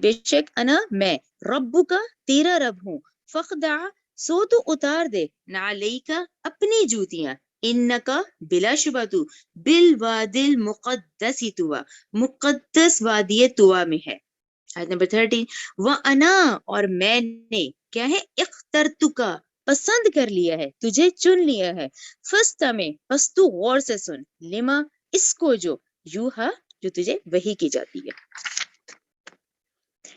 بے شک، انا میں، ربو کا تیرا رب ہوں، فخدع سو تو اتار دے، نعلیکا اپنی جوتیاں، انکا بلا شبہ تو، بالوادی المقدس طوا مقدس وادی طوا میں ہے۔ آیت نمبر 13، وَأَنَا اور میں نے کیا ہے، اخترتکا پسند کر لیا ہے، تجھے چن لیا ہے، فَاسْتَمِعْ پس تو غور سے سن، لما اس کو جو، یوہا جو تجھے وحی کی جاتی ہے،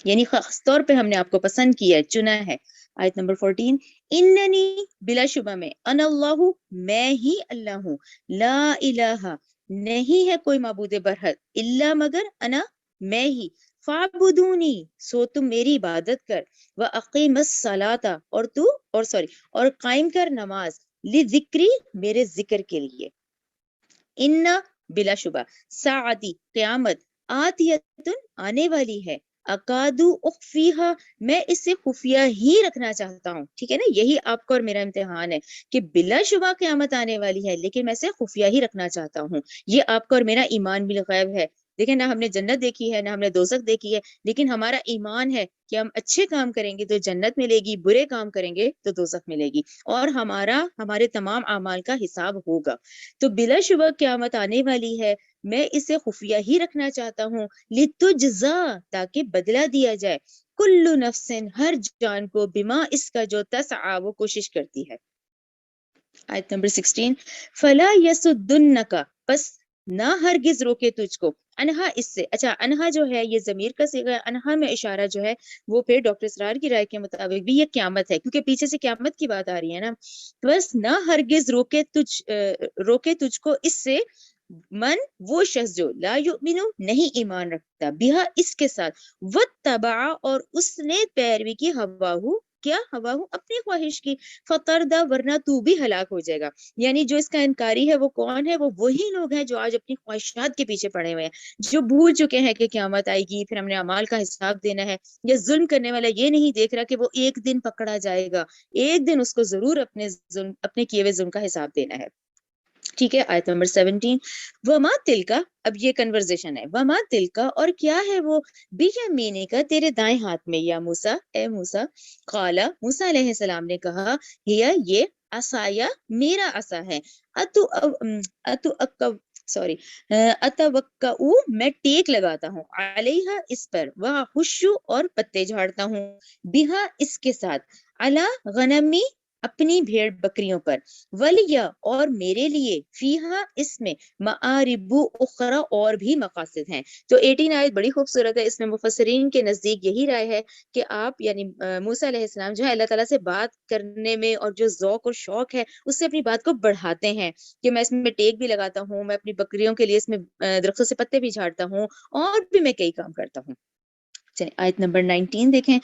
یعنی خاص طور پہ ہم نے آپ کو پسند کیا ہے، چنا ہے۔ آیت نمبر 14، اننی بلا شبہ میں، انا اللہ میں ہی اللہ ہوں، لا الہ نہیں ہے کوئی معبود برحق، الا مگر، انا میں ہی، فاعبدونی سو تم میری عبادت کر، واقیم الصلاۃ اور قائم کر نماز، لذکری میرے ذکر کے لیے، ان بلا شبہ، ساعتی قیامت، آتیتن آنے والی ہے، اکادو اخفیہا میں اسے خفیہ ہی رکھنا چاہتا ہوں، ٹھیک ہے نا، یہی آپ کا اور میرا امتحان ہے کہ بلا شبہ قیامت آنے والی ہے لیکن میں اسے خفیہ ہی رکھنا چاہتا ہوں، یہ آپ کا اور میرا ایمان بالغیب ہے، دیکھیں نہ ہم نے جنت دیکھی ہے نہ ہم نے دوزخ دیکھی ہے، لیکن ہمارا ایمان ہے کہ ہم اچھے کام کریں گے تو جنت ملے گی، برے کام کریں گے تو دوزخ ملے گی، اور ہمارے تمام اعمال کا حساب ہوگا۔ تو بلا شبہ قیامت آنے والی ہے، میں اسے خفیہ ہی رکھنا چاہتا ہوں، لتجزا، تاکہ بدلہ دیا جائے، کل نفس، ہر جان کو، بما، اس کا جو تسعی، وہ کوشش کرتی ہے۔ آیت نمبر 16، فلا یسدنک، پس نہ ہرگز روکے تجھ کو، انہا، اس سے۔ اچھا، انہا جو ہے یہ ضمیر کا صیغہ ہے، انہا میں اشارہ جو ہے وہ پھر ڈاکٹر اسرار کی رائے کے مطابق بھی یہ قیامت ہے، کیونکہ پیچھے سے قیامت کی بات آ رہی ہے نا۔ بس نہ ہرگز روکے تجھ کو اس سے، من، وہ شخص جو لا یؤمنو، نہیں ایمان رکھتا، بہا، اس کے ساتھ، واتبع، اور اس نے پیروی کی، ہواہو، کیا ہواہو، اپنی خواہش کی، فطردہ، ورنہ تو بھی ہلاک ہو جائے گا۔ یعنی جو اس کا انکاری ہے وہ کون ہے؟ وہ وہی لوگ ہیں جو آج اپنی خواہشات کے پیچھے پڑے ہوئے ہیں، جو بھول چکے ہیں کہ قیامت آئے گی، پھر ہم نے اعمال کا حساب دینا ہے۔ یا ظلم کرنے والا یہ نہیں دیکھ رہا کہ وہ ایک دن پکڑا جائے گا، ایک دن اس کو ضرور اپنے کیے ہوئے ظلم کا حساب دینا ہے۔ ٹھیک ہے، آیت نمبر 17، وما تلکا، اب یہ کنورزیشن ہے، وما تلکا، اور کیا ہے وہ، بیمینے کا، تیرے دائیں ہاتھ میں، یا موسیٰ، اے موسیٰ، قالا، موسیٰ علیہ السلام نے کہا، ہیا، یہ، عصایا، میرا عصا ہے، سوری، اتوکؤ، میں ٹیک لگاتا ہوں، علیہا، اس پر، وحشو، اور پتے جھاڑتا ہوں، بہا، اس کے ساتھ، علی غنمی، اپنی بھیڑ بکریوں پر، ولیا، اور میرے لیے، فیہا، اس میں، معارب اخرى، اور بھی مقاصد ہیں۔ تو 18 آیت بڑی خوبصورت ہے، اس میں مفسرین کے نزدیک یہی رائے ہے کہ آپ یعنی موسیٰ علیہ السلام جو ہے اللہ تعالیٰ سے بات کرنے میں اور جو ذوق اور شوق ہے اس سے اپنی بات کو بڑھاتے ہیں، کہ میں اس میں ٹیک بھی لگاتا ہوں، میں اپنی بکریوں کے لیے اس میں درختوں سے پتے بھی جھاڑتا ہوں، اور بھی میں کئی کام کرتا ہوں۔ چلیں آیت نمبر 19 دیکھیں،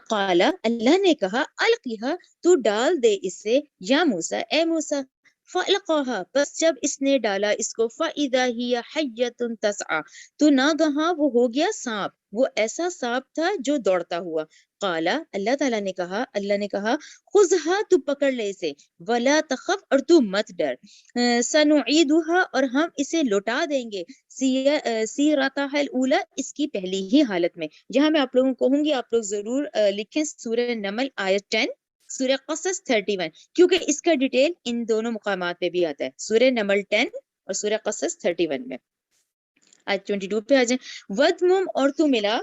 قالا، اللہ نے کہا، القیہا، تو ڈال دے اسے، یا موسیٰ، اے موسیٰ، فَأَلْقَاهَا، بس جب اس نے ڈالا اس کو، فَإِذَا هِيَ حَيَّةٌ تَسْعَىٰ، تو ناگہاں وہ ہو گیا سانپ، وہ ایسا سانپ تھا جو دوڑتا ہوا۔ قالا، اللہ تعالیٰ نے کہا، اللہ نے کہا، خُذْهَا، تو پکڑ لے اسے، وَلَا تَخَفْ، اور تو مت ڈر، سَنُعِيدُهَا، اور ہم اسے لوٹا دیں گے، سیرتها الاولی، اس کی پہلی ہی حالت میں۔ یہاں میں آپ لوگوں کو کہوں گی آپ لوگ ضرور لکھیں سورہ نمل آیت 10، سورہ قصص 31، کیونکہ اس کا ڈیٹیل ان دونوں مقامات پہ بھی آتا ہے، سورہ نمل 10 اور سورہ قصص 31 میں۔ آیت 22 پہ آ جائیں، وَدْمُمْ، اور تو ملا،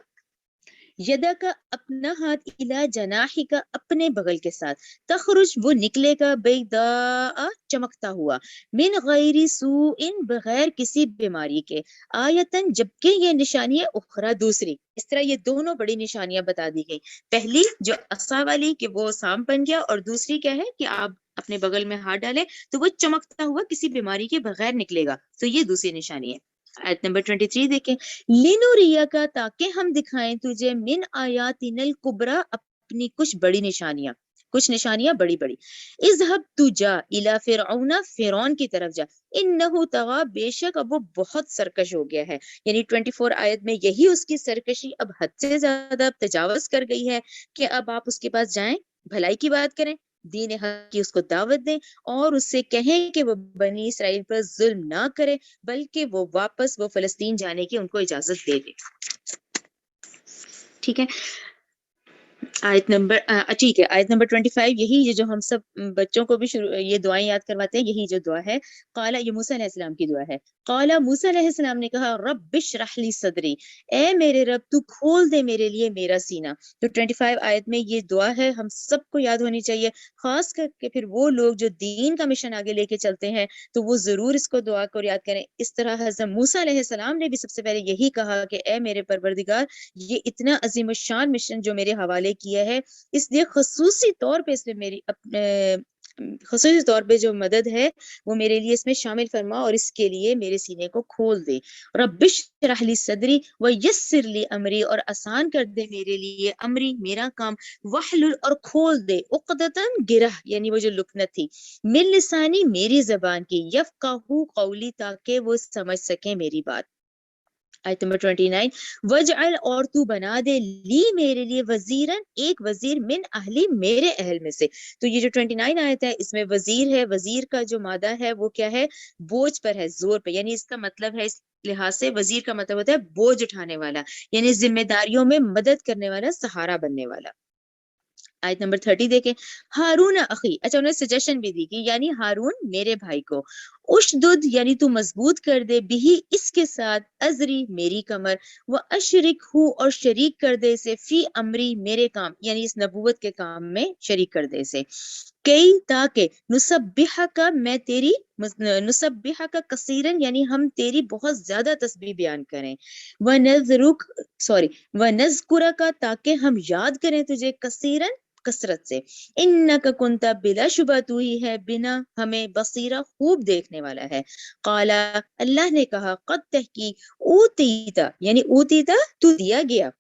یدا کا، اپنا ہاتھ، الا جناحی کا، اپنے بغل کے ساتھ، تخرج، وہ نکلے گا، بیضاء، چمکتا ہوا، من غیر سوء، بغیر کسی بیماری کے، آیتن، جبکہ یہ نشانی ہے، اخرى، دوسری۔ اس طرح یہ دونوں بڑی نشانیاں بتا دی گئی، پہلی جو عصا والی کہ وہ سانپ بن گیا، اور دوسری کیا ہے کہ آپ اپنے بغل میں ہاتھ ڈالیں تو وہ چمکتا ہوا کسی بیماری کے بغیر نکلے گا، تو یہ دوسری نشانی ہے۔ آیت نمبر 23 دیکھیں، لِنُرِيَّكَ، تاکہ ہم دکھائیں تجھے، من آیاتنا الکبریٰ، اپنی کچھ بڑی نشانیاں، کچھ نشانیاں بڑی بڑی، اذهب، تو جا، الی فرعون، فرعون کی طرف جا، انہ طغیٰ، بے شک اب وہ بہت سرکش ہو گیا ہے، یعنی 24 آیت میں یہی اس کی سرکشی اب حد سے زیادہ تجاوز کر گئی ہے، کہ اب آپ اس کے پاس جائیں، بھلائی کی بات کریں، دین حق کی اس کو دعوت دیں، اور اس سے کہیں کہ وہ بنی اسرائیل پر ظلم نہ کرے، بلکہ وہ واپس وہ فلسطین جانے کی ان کو اجازت دے دے۔ ٹھیک ہے، آیت نمبر ٹھیک ہے، آیت نمبر 25، یہی یہ جو ہم سب بچوں کو بھی یہ دعائیں یاد کرواتے ہیں، یہی جو دعا ہے، قالا، یہ موسیٰ علیہ السلام کی دعا ہے، قالا، موسیٰ علیہ السلام نے کہا، رب اشرح لی صدری، اے میرے رب تو کھول دے میرے لیے میرا سینہ۔ تو 25 آیت میں یہ دعا ہے، ہم سب کو یاد ہونی چاہیے، خاص کر کے پھر وہ لوگ جو دین کا مشن آگے لے کے چلتے ہیں تو وہ ضرور اس کو دعا کو یاد کریں۔ اس طرح حضرت موسیٰ علیہ السلام نے بھی سب سے پہلے یہی کہا کہ اے میرے پروردگار، یہ اتنا عظیم الشان مشن جو میرے حوالے کیا ہے، اس لیے خصوصی طور پہ اس میں خصوصی طور پہ جو مدد ہے وہ میرے لیے اس میں شامل فرما، اور اس کے لیے میرے سینے کو کھول دے، رب اشرح لی صدری ویسر لی امری، اور آسان کر دے میرے لیے امری، میرا کام، واحلل، اور کھول دے، عقدتاً، گرہ، یعنی وہ جو لکنت تھی، من لسانی، میری زبان کی، یفقہوا قولی، تاکہ وہ سمجھ سکیں میری بات۔ آیت نمبر 29، وجعل، اور تو بنا دے، لی، میرے لیے، وزیرن، ایک وزیر، من اہلی، میرے اہل میں سے۔ تو یہ جو 29 آیت ہے اس میں وزیر ہے، وزیر کا جو مادہ ہے وہ کیا ہے، بوجھ پر ہے، زور پہ، یعنی اس کا مطلب ہے لحاظ سے وزیر کا مطلب ہوتا ہے بوجھ اٹھانے والا، یعنی ذمہ داریوں میں مدد کرنے والا، سہارا بننے والا۔ آیت نمبر 30 دیکھیں، ہارون اخی، اچھا انہوں نے سجیشن بھی دی کہ یعنی ہارون میرے بھائی کو، اشدد یعنی تو مضبوط کر دے، بھی اس کے ساتھ، ازری میری کمر، وہ اشرک ہو اور شریک کر دے اسے، فی امری میرے کام، یعنی اس نبوت کے کام میں شریک کر دے اسے، کئی تاکہ نسبحہ کا میں تیری نسبحہ کا کثیرن یعنی ہم تیری بہت زیادہ تسبیح بیان کریں، ونذرک سوری ونذکرک کا تاکہ ہم یاد کریں تجھے، کثیرن کثرت سے، انک کنت بلا شبہ تو ہی ہے بنا ہمیں بصیرہ خوب دیکھنے والا ہے، قالا اللہ نے کہا، قد تحقیق اوتیتا یعنی اوتیتا تو دیا گیا،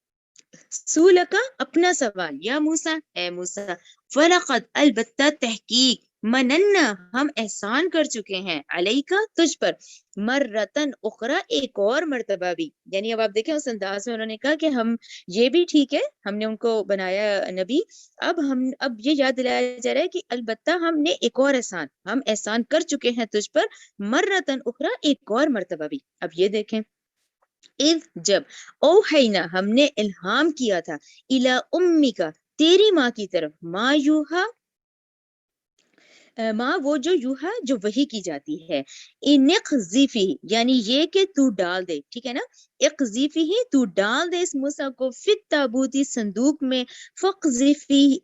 سولکا اپنا سوال، یا موسیٰ اے موسیٰ، وَلَقَدْ البتہ تحقیق، مننا ہم احسان کر چکے ہیں، علیکا تجھ پر، مرتن اخرى ایک اور مرتبہ بھی، یعنی اب آپ دیکھیں اس انداز میں انہوں نے کہا کہ ہم یہ بھی ٹھیک ہے، ہم نے ان کو بنایا نبی، اب یہ یاد دلایا جا رہا ہے کہ البتہ ہم نے ایک اور احسان، ہم احسان کر چکے ہیں تجھ پر، مرتن اخرى ایک اور مرتبہ بھی۔ اب یہ دیکھیں، اذ جب، اوحینا ہم نے الہام کیا تھا، الی امی کا تیری ماں کی طرف، ماں یوہا ماں وہ جو یوہا جو وحی کی جاتی ہے، انقذفی یعنی یہ کہ تو ڈال دے، ٹھیک ہے نا، اقذفی تو ڈال دے اس موسیٰ کو، فی التابوتی صندوق میں، فقذفی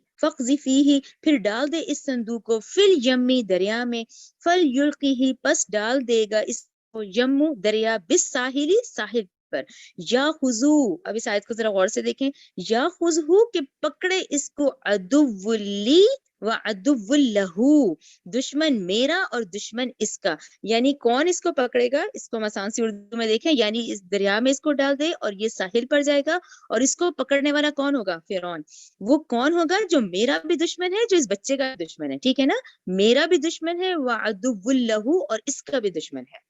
پھر ڈال دے اس صندوق کو، فی الیمی دریا میں، فلیلقیہ پس ڈال دے گا اس کو یمو دریا، بالساحلی ساحل پر، یا خذو اب اس آیت کو ذرا غور سے دیکھیں، یا خذہو کہ پکڑے اس کو، عدو لی وعدو لہو دشمن میرا اور دشمن اس کا، یعنی کون اس کو پکڑے گا، اس کو ہم آسان سی اردو میں دیکھیں، یعنی اس دریا میں اس کو ڈال دے اور یہ ساحل پر جائے گا، اور اس کو پکڑنے والا کون ہوگا، فرعون، وہ کون ہوگا جو میرا بھی دشمن ہے، جو اس بچے کا بھی دشمن ہے، ٹھیک ہے نا، میرا بھی دشمن ہے، وعدو لہو اور اس کا بھی دشمن ہے،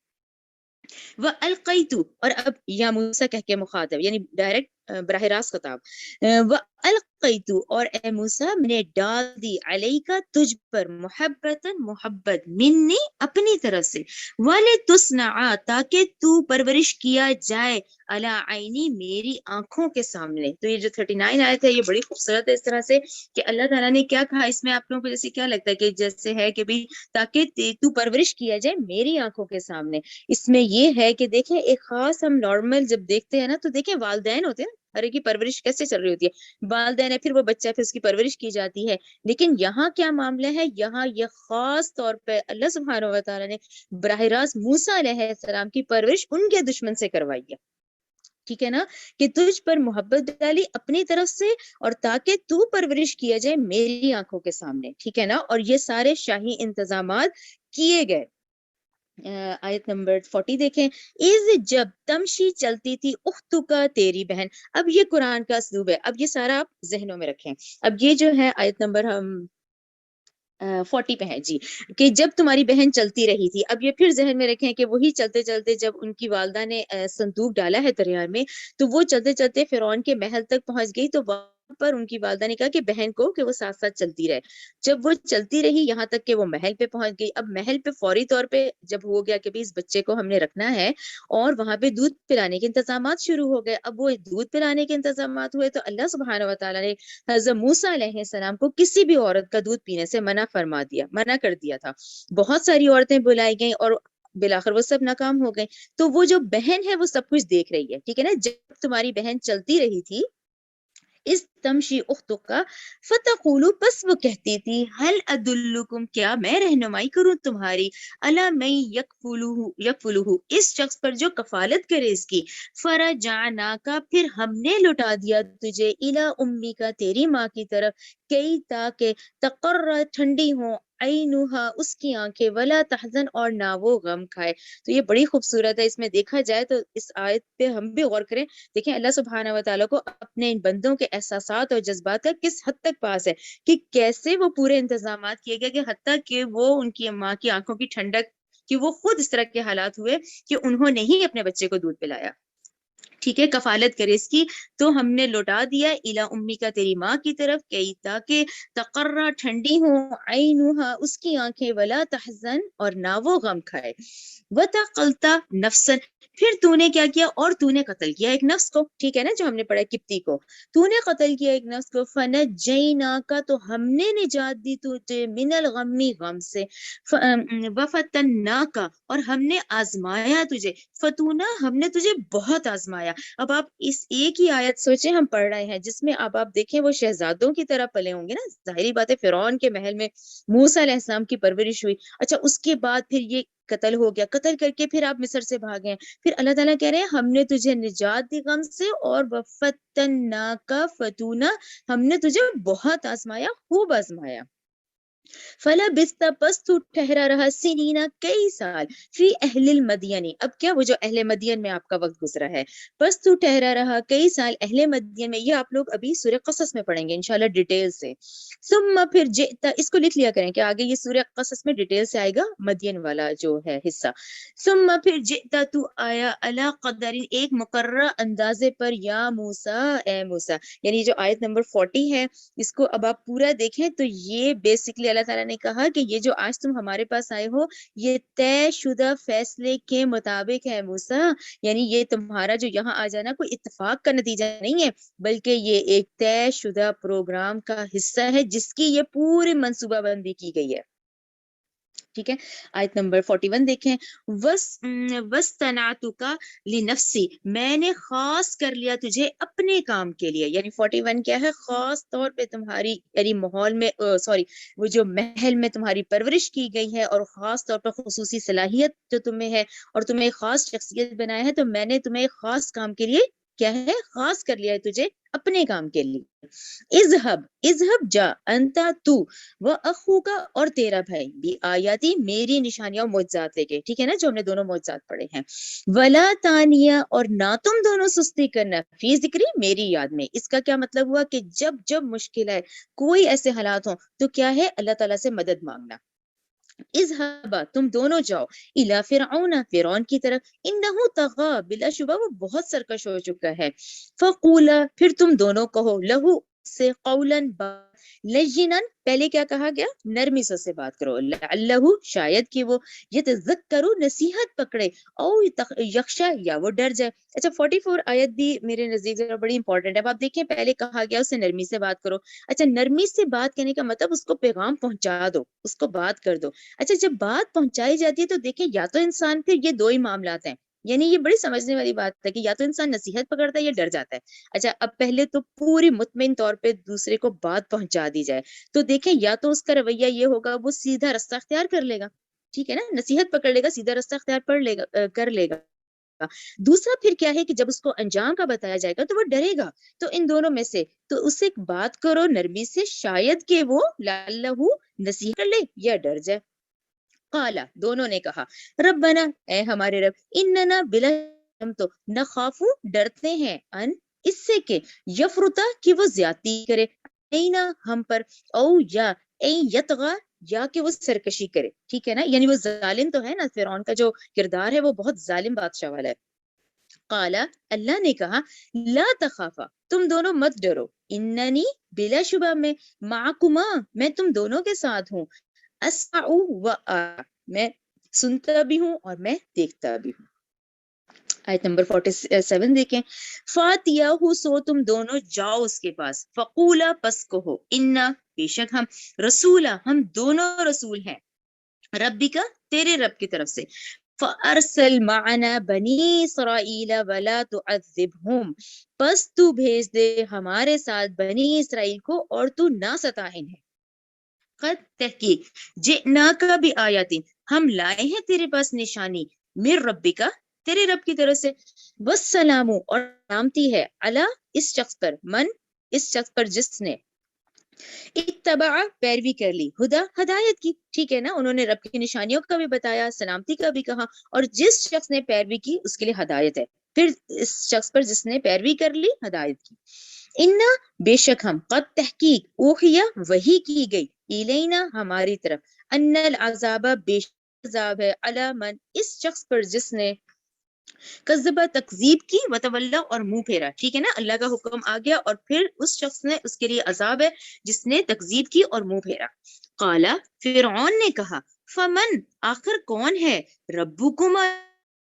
وَأَلْقَيْتُ اور اب یا موسیٰ کہہ کے مخاطب یعنی ڈائریکٹ براہ راست خطاب، وَأَلْقَيْتُ اور اے موسیٰ میں نے ڈال دی، علیکا تجھ پر، محبتاً محبت، منی اپنی طرف سے، وَلِتُصْنَعَ تاکہ تو پرورش کیا جائے، علی عینی میری آنکھوں کے سامنے۔ تو یہ جو 39 آیت ہے یہ بڑی خوبصورت ہے، اس طرح سے کہ اللہ تعالیٰ نے کیا کہا اس میں، آپ لوگوں کو جیسے کیا لگتا ہے کہ جیسے ہے کہ بھی تاکہ تو پرورش کیا جائے میری آنکھوں کے سامنے، اس میں یہ ہے کہ دیکھیں ایک خاص ہم نارمل جب دیکھتے ہیں نا تو دیکھیں والدین ہوتے ہیں، ہر ایک کی پرورش کیسے چل رہی ہوتی ہے، والدین ہے پھر وہ بچہ پھر اس کی پرورش کی جاتی ہے، لیکن یہاں کیا معاملہ ہے، یہاں یہ خاص طور پہ اللہ سبحانہ و تعالیٰ نے براہ راست موسیٰ علیہ السلام کی پرورش ان کے دشمن سے کروائی ہے، ٹھیک ہے نا، کہ تجھ پر محبت ڈالی اپنی طرف سے اور تاکہ تو پرورش کیا جائے میری آنکھوں کے سامنے، ٹھیک ہے نا، اور یہ سارے شاہی انتظامات کیے گئے۔ آیت نمبر 40 دیکھیں، از جب تمشی چلتی تھی، اختو کا تیری بہن، اب یہ قرآن کا اسلوب ہے، اب یہ سارا آپ ذہنوں میں رکھیں، اب یہ جو ہے آیت نمبر ہم 40 پہ ہے جی، کہ جب تمہاری بہن چلتی رہی تھی، اب یہ پھر ذہن میں رکھیں کہ وہی چلتے چلتے جب ان کی والدہ نے صندوق ڈالا ہے دریا میں، تو وہ چلتے چلتے فرعون کے محل تک پہنچ گئی، تو وہاں پر ان کی والدہ نے کہا کہ بہن کو کہ وہ ساتھ ساتھ چلتی رہے، جب وہ چلتی رہی یہاں تک کہ وہ محل پہ پہنچ گئی، اب محل پہ فوری طور پہ جب ہو گیا کہ اس بچے کو ہم نے رکھنا ہے، اور وہاں پہ دودھ پلانے کے انتظامات شروع ہو گئے، اب وہ دودھ پلانے کے انتظامات ہوئے تو اللہ سبحانہ و تعالیٰ نے حضرت موسیٰ علیہ السلام کو کسی بھی عورت کا دودھ پینے سے منع کر دیا تھا، بہت ساری عورتیں بلائی گئیں اور بالآخر وہ سب ناکام ہو گئیں، تو وہ جو بہن ہے وہ سب کچھ دیکھ رہی ہے، ٹھیک ہے نا، جب تمہاری بہن چلتی رہی تھی، اس تمشی اختوں کا، فتقولو پس وہ کہتی تھی، ہل ادلکم کیا میں رہنمائی کروں تمہاری، الا میں یکفلہ اس شخص پر جو کفالت کرے اس کی، فرجعناکا پھر ہم نے لوٹا دیا تجھے، الی امی کا تیری ماں کی طرف، کئی تاکہ تقر ٹھنڈی ہوں، عینوہا اس کی آنکھیں، ولا تحزن اور نہ وہ غم کھائے۔ تو یہ بڑی خوبصورت ہے، اس میں دیکھا جائے تو اس آیت پہ ہم بھی غور کریں، دیکھیں اللہ سبحانہ و تعالیٰ کو اپنے ان بندوں کے احساسات اور جذبات کا کس حد تک پاس ہے، کہ کیسے وہ پورے انتظامات کیے گئے، کہ حتیٰ کہ وہ ان کی ماں کی آنکھوں کی ٹھنڈک کہ وہ خود اس طرح کے حالات ہوئے کہ انہوں نے ہی اپنے بچے کو دودھ پلایا، ٹھیک ہے، کفالت کرے اس کی، تو ہم نے لوٹا دیا الی امی کا تیری ماں کی طرف، کئی تاکہ تقرہ ٹھنڈی ہوں، عینوہا اس کی آنکھیں، ولا تحزن اور نہ وہ غم کھائے، وتقلتا نفسن پھر تو نے کیا کیا، اور تو نے قتل کیا ایک نفس کو، ٹھیک ہے نا، جو ہم نے پڑھا کپتی کو، تو نے قتل کیا ایک نفس کو، فنجیناکا تو ہم نے نجات دی تجھے، من الغمی غم سے، وفتناکا اور ہم نے آزمایا تجھے، فتونا ہم نے تجھے بہت آزمایا۔ اب آپ اس ایک ہی آیت سوچیں ہم پڑھ رہے ہیں جس میں اب آپ دیکھیں وہ شہزادوں کی طرح پلے ہوں گے نا، ظاہری بات ہے فرعون کے محل میں موسیٰ علیہ السلام کی پرورش ہوئی، اچھا اس کے بعد پھر یہ قتل ہو گیا، قتل کر کے پھر آپ مصر سے بھاگے ہیں، پھر اللہ تعالیٰ کہہ رہے ہیں ہم نے تجھے نجات دی غم سے، اور وفتناک فتونا ہم نے تجھے بہت آزمایا، خوب آزمایا۔ فلا بست پس تو ٹھہرا رہا سنینا کئی سال، فی اہل المدین، اب کیا وہ جو اہل مدین میں آپ کا وقت گزرا ہے، پس تو ٹھہرا رہا کئی سال اہل مدین میں، یہ آپ لوگ ابھی سورہ قصص میں پڑھیں گے انشاءاللہ ڈیٹیل سے، ثم پھر جئتا، اس کو لکھ لیا کریں کہ آگے یہ سورہ قصص میں ڈیٹیل سے آئے گا مدین والا جو ہے حصہ، ثم پھر جئتا تو آیا علی قدر ایک مقررہ اندازے پر، یا موسیٰ اے موسیٰ، یعنی جو آیت نمبر 40 ہے اس کو اب آپ پورا دیکھیں تو یہ بیسکلی اللہ تعالیٰ نے کہا کہ یہ جو آج تم ہمارے پاس آئے ہو یہ طے شدہ فیصلے کے مطابق ہے موسیٰ، یعنی یہ تمہارا جو یہاں آ جانا کوئی اتفاق کا نتیجہ نہیں ہے، بلکہ یہ ایک طے شدہ پروگرام کا حصہ ہے جس کی یہ پوری منصوبہ بندی کی گئی ہے، ٹھیک ہے۔ آیت نمبر 41 دیکھیں، وَاسْتَنَعْتُكَ لِنَفْسِي، میں نے خاص کر لیا تجھے اپنے کام کے لیے، یعنی 41 کیا ہے، خاص طور پہ تمہاری یعنی ماحول میں وہ جو محل میں تمہاری پرورش کی گئی ہے، اور خاص طور پر خصوصی صلاحیت جو تمہیں ہے اور تمہیں ایک خاص شخصیت بنایا ہے، تو میں نے تمہیں ایک خاص کام کے لیے کیا ہے، خاص کر لیا ہے تجھے اپنے کام کے لیے۔ اذهب جا، انتا تو، وہ اخو کا اور تیرا بھائی، بھی آیاتی میری نشانیاں اور معجزات لے کے، ٹھیک ہے نا، جو ہم نے دونوں معجزات پڑھے ہیں، ولا تانیہ اور نہ تم دونوں سستی کرنا، فی ذکری میری یاد میں، اس کا کیا مطلب ہوا کہ جب جب مشکل ہے، کوئی ایسے حالات ہوں تو کیا ہے، اللہ تعالیٰ سے مدد مانگنا۔ اذهبا تم دونوں جاؤ، الی فرعون فرعون کی طرف، انہ طغی بلا شبہ وہ بہت سرکش ہو چکا ہے، فقولا پھر تم دونوں کہو، لہو سے قولا لینا، پہلے کیا کہا گیا، نرمی سے اس سے بات کرو، لعلہ شاید کہ وہ یتذکروا نصیحت پکڑے، او یخشا یا وہ ڈر جائے۔ اچھا 44 آیت بھی میرے نزدیک ذرا بڑی امپورٹنٹ ہے، اب آپ دیکھیں پہلے کہا گیا اسے نرمی سے بات کرو، اچھا نرمی سے بات کرنے کا مطلب اس کو پیغام پہنچا دو، اس کو بات کر دو، اچھا جب بات پہنچائی جاتی ہے تو دیکھیں یا تو انسان، پھر یہ دو ہی معاملات ہیں، یعنی یہ بڑی سمجھنے والی بات ہے کہ یا تو انسان نصیحت پکڑتا ہے یا ڈر جاتا ہے۔ اچھا اب پہلے تو پوری مطمئن طور پہ دوسرے کو بات پہنچا دی جائے تو دیکھیں یا تو اس کا رویہ یہ ہوگا وہ سیدھا رستہ اختیار کر لے گا، ٹھیک ہے نا، نصیحت پکڑ لے گا، سیدھا رستہ اختیار کر لے گا۔ دوسرا پھر کیا ہے کہ جب اس کو انجام کا بتایا جائے گا تو وہ ڈرے گا، تو ان دونوں میں سے تو اسے بات کرو نرمی سے، شاید کہ وہ لعلہ نصیحت کر لے یا ڈر جائے۔ قالا دونوں نے کہا، ربنا اے ہمارے رب، اننا بلا ہم تو نخافو ڈرتے ہیں، ان اس سے کہ یفرطا کہ وہ زیادتی کرے، اینا ہم پر، او یا این یطغا یا کہ وہ سرکشی کرے، ٹھیک ہے نا، یعنی وہ ظالم تو ہے نا، فرعون کا جو کردار ہے وہ بہت ظالم بادشاہ والا ہے۔ قالا اللہ نے کہا، لا تخافا تم دونوں مت ڈرو، اننی بلا شبہ معکما میں تم دونوں کے ساتھ ہوں، اسمع و ارى میں سنتا بھی ہوں اور میں دیکھتا بھی ہوں۔ آیت نمبر 47 دیکھیں، فاتیاہ سو تم دونوں جاؤ اس کے پاس، فقولا پس کہو، انا بے شک ہم، رسولا ہم دونوں رسول ہیں، ربی کا تیرے رب کی طرف سے، فارسل معنا بنی اسرائیل ولا تعذبہم پس تو بھیج دے ہمارے ساتھ بنی اسرائیل کو اور تو نہ ستا انہیں، قد تحقیق جئنا کا بھی آیاتین ہم لائے ہیں تیرے پاس نشانی، میر ربی کا تیرے رب کی طرف سے، والسلام اور سلامتی ہے، علی اس شخص پر، من اس شخص پر جس نے اتبع پیروی کر لی، ہدا ہدایت کی، ٹھیک ہے نا، انہوں نے رب کی نشانیوں کا بھی بتایا، سلامتی کا بھی کہا، اور جس شخص نے پیروی کی اس کے لیے ہدایت ہے، پھر اس شخص پر جس نے پیروی کر لی ہدایت کی۔ انا بے شک ہم، قد تحقیق اوحیا وحی کی گئی، الینا ہماری طرف، ان العذاب بے شک عذاب ہے، علی من اس شخص پر جس نے کذبہ تکذیب کی، وتولا اور منہ پھیرا، ٹھیک ہے نا، اللہ کا حکم آ گیا اور پھر اس شخص نے، اس کے لیے عذاب ہے جس نے تکذیب کی اور منہ پھیرا۔ قالا فرعون نے کہا، فمن آخر کون ہے، ربکما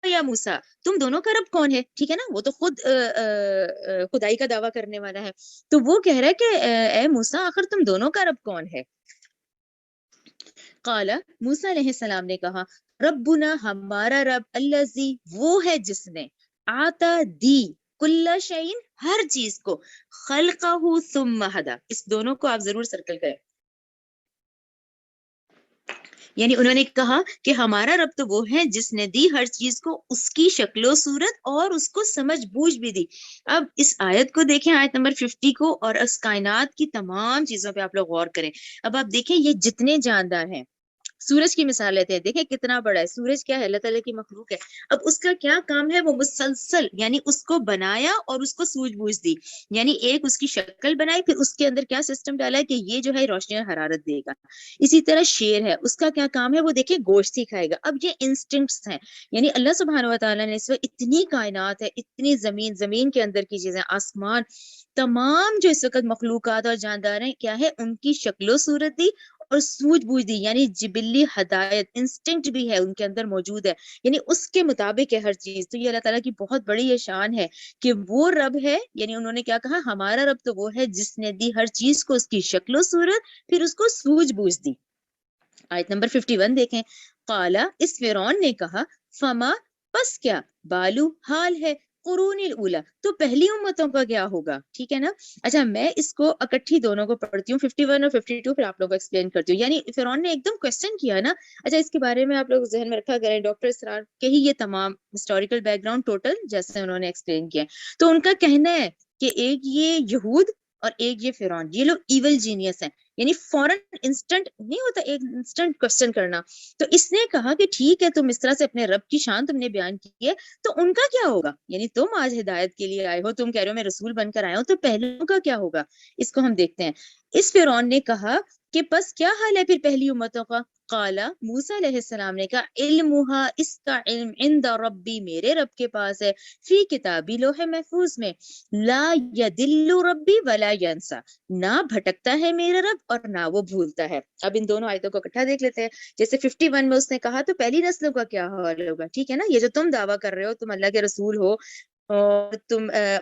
یا موسیٰ، تم دونوں کا رب کون ہے؟ ٹھیک ہے نا، وہ تو خود خدائی کا دعویٰ کرنے والا ہے، تو وہ کہہ رہا ہے کہ اے موسیٰ آخر تم دونوں کا رب کون ہے؟ قال، موسیٰ علیہ السلام نے کہا، ربنا ہمارا رب، الذی وہ ہے جس نے، آتا دی، کل شیء ہر چیز کو، خلقہ ثم ہدا، اس دونوں کو آپ ضرور سرکل کریں، یعنی انہوں نے کہا کہ ہمارا رب تو وہ ہے جس نے دی ہر چیز کو اس کی شکل و صورت اور اس کو سمجھ بوجھ بھی دی۔ اب اس آیت کو دیکھیں، آیت نمبر 50 کو، اور اس کائنات کی تمام چیزوں پہ آپ لوگ غور کریں۔ اب آپ دیکھیں یہ جتنے جاندار ہیں، سورج کی مثال لیتے ہیں، دیکھیں کتنا بڑا ہے سورج، کیا ہے؟ اللہ تعالیٰ کی مخلوق ہے۔ اب اس کا کیا کام ہے؟ وہ مسلسل، یعنی اس کو بنایا اور اس کو سوجھ بوجھ دی، یعنی ایک اس کی شکل بنائی، پھر اس کے اندر کیا سسٹم ڈالا ہے کہ یہ جو ہے روشنی اور حرارت دے گا۔ اسی طرح شیر ہے، اس کا کیا کام ہے؟ وہ دیکھیں گوشت ہی کھائے گا۔ اب یہ انسٹنکٹس ہیں، یعنی اللہ سبحانہ و تعالیٰ نے اس وقت اتنی کائنات ہے، اتنی زمین کے اندر کی چیزیں، آسمان، تمام جو اس وقت مخلوقات اور جاندار ہیں، کیا ہے؟ ان کی شکل و صورت دی اور سوجھ بوجھ دی، یعنی جبلی ہدایت، انسٹنکٹ بھی ہے ان کے اندر موجود ہے، یعنی اس کے مطابق ہے ہر چیز۔ تو یہ اللہ تعالیٰ کی بہت بڑی یہ شان ہے کہ وہ رب ہے، یعنی انہوں نے کیا کہا؟ ہمارا رب تو وہ ہے جس نے دی ہر چیز کو اس کی شکل و صورت، پھر اس کو سوجھ بوجھ دی۔ آیت نمبر 51 دیکھیں، قالا، اس فرعون نے کہا، فما، پس کیا، بالو، حال ہے، قرون الاولی، تو پہلی امتوں کا کیا ہوگا؟ ٹھیک ہے نا۔ اچھا میں اس کو اکٹھی دونوں کو پڑھتی ہوں، 51 اور 52، پھر آپ لوگ کو ایکسپلین کرتی ہوں۔ یعنی فرعون نے ایک دم کوشچن کیا نا۔ اچھا اس کے بارے میں آپ لوگ ذہن میں رکھا کریں، ڈاکٹر اسرار کے ہی یہ تمام ہسٹوریکل بیک گراؤنڈ ٹوٹل جیسے انہوں نے ایکسپلین کیا، تو ان کا کہنا ہے کہ ایک یہ یہود اور ایک یہ فرعون، یہ لوگ ایول جینیس ہیں، یعنی فوراً انسٹنٹ نہیں ہوتا ایک انسٹنٹ کوشچن کرنا۔ تو اس نے کہا کہ ٹھیک ہے، تم اس طرح سے اپنے رب کی شان تم نے بیان کی ہے، تو ان کا کیا ہوگا؟ یعنی تم آج ہدایت کے لیے آئے ہو، تم کہہ رہے ہو میں رسول بن کر آیا ہوں، تو پہلوں کا کیا ہوگا؟ اس کو ہم دیکھتے ہیں۔ اس فرعون نے کہا کہ بس کیا حال ہے پھر پہلی امتوں کا؟ قالا، موسیٰ علیہ السلام نے کہا، علمھا، اس کا علم، عند ربی، میرے رب کے پاس ہے، فی کتابی، لوح محفوظ میں، لا یدل ربی ولا ینسا، نہ بھٹکتا ہے میرا رب اور نہ وہ بھولتا ہے۔ اب ان دونوں آیتوں کو اکٹھا دیکھ لیتے ہیں۔ جیسے 51 میں اس نے کہا تو پہلی نسلوں کا کیا حال ہوگا؟ ٹھیک ہے نا، یہ جو تم دعویٰ کر رہے ہو تم اللہ کے رسول ہو اور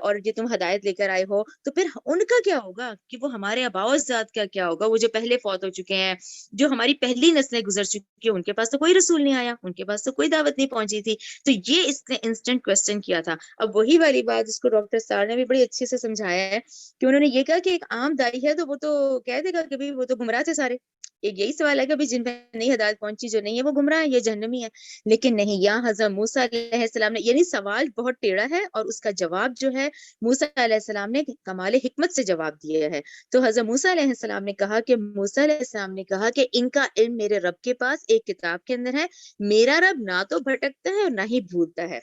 اور یہ تم ہدایت لے کر آئے ہو، تو پھر ان کا کیا ہوگا؟ کہ وہ ہمارے آباء و اجداد کا کیا ہوگا؟ وہ جو پہلے فوت ہو چکے ہیں، جو ہماری پہلی نسلیں گزر چکی ہیں، ان کے پاس تو کوئی رسول نہیں آیا، ان کے پاس تو کوئی دعوت نہیں پہنچی تھی۔ تو یہ اس نے انسٹنٹ کوسچن کیا تھا۔ اب وہی والی بات جس کو ڈاکٹر سار نے بھی بڑی اچھے سے سمجھایا ہے کہ انہوں نے یہ کہا کہ ایک عام دائی ہے تو وہ تو کہہ دے گا کہ بھی وہ تو گمراہ تھے سارے، ایک یہی سوال ہے کہ جن پہ نہیں ہدایت پہنچی، جو نہیں ہے وہ گمراہ ہے، یہ جہنمی ہے۔ لیکن نہیں، یہاں حضرت موسیٰ علیہ السلام نے، یعنی سوال بہت ٹیڑھا ہے اور اس کا جواب جو ہے موسیٰ علیہ السلام نے کمال حکمت سے جواب دیا ہے۔ تو حضرت موسیٰ علیہ السلام نے کہا کہ موسیٰ علیہ السلام نے کہا کہ ان کا علم میرے رب کے پاس ایک کتاب کے اندر ہے، میرا رب نہ تو بھٹکتا ہے اور نہ ہی بھولتا ہے۔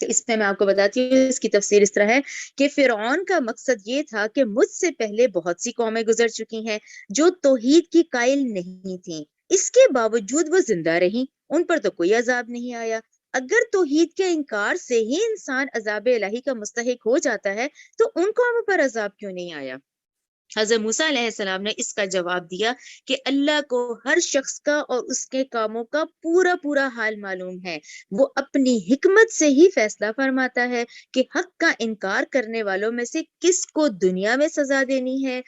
تو اس میں آپ کو بتاتی ہوں، اس کی تفسیر اس طرح ہے کہ فرعون کا مقصد یہ تھا کہ مجھ سے پہلے بہت سی قومیں گزر چکی ہیں جو توحید کی قائل نہیں تھیں، اس کے باوجود وہ زندہ رہیں، ان پر تو کوئی عذاب نہیں آیا۔ اگر توحید کے انکار سے ہی انسان عذاب الہی کا مستحق ہو جاتا ہے تو ان قوموں پر عذاب کیوں نہیں آیا؟ حضرت موسیٰ علیہ السلام نے اس کا جواب دیا کہ اللہ کو ہر شخص کا اور اس کے کاموں کا پورا پورا حال معلوم ہے، وہ اپنی حکمت سے ہی فیصلہ فرماتا ہے کہ حق کا انکار کرنے والوں میں سے کس کو دنیا میں سزا دینی ہے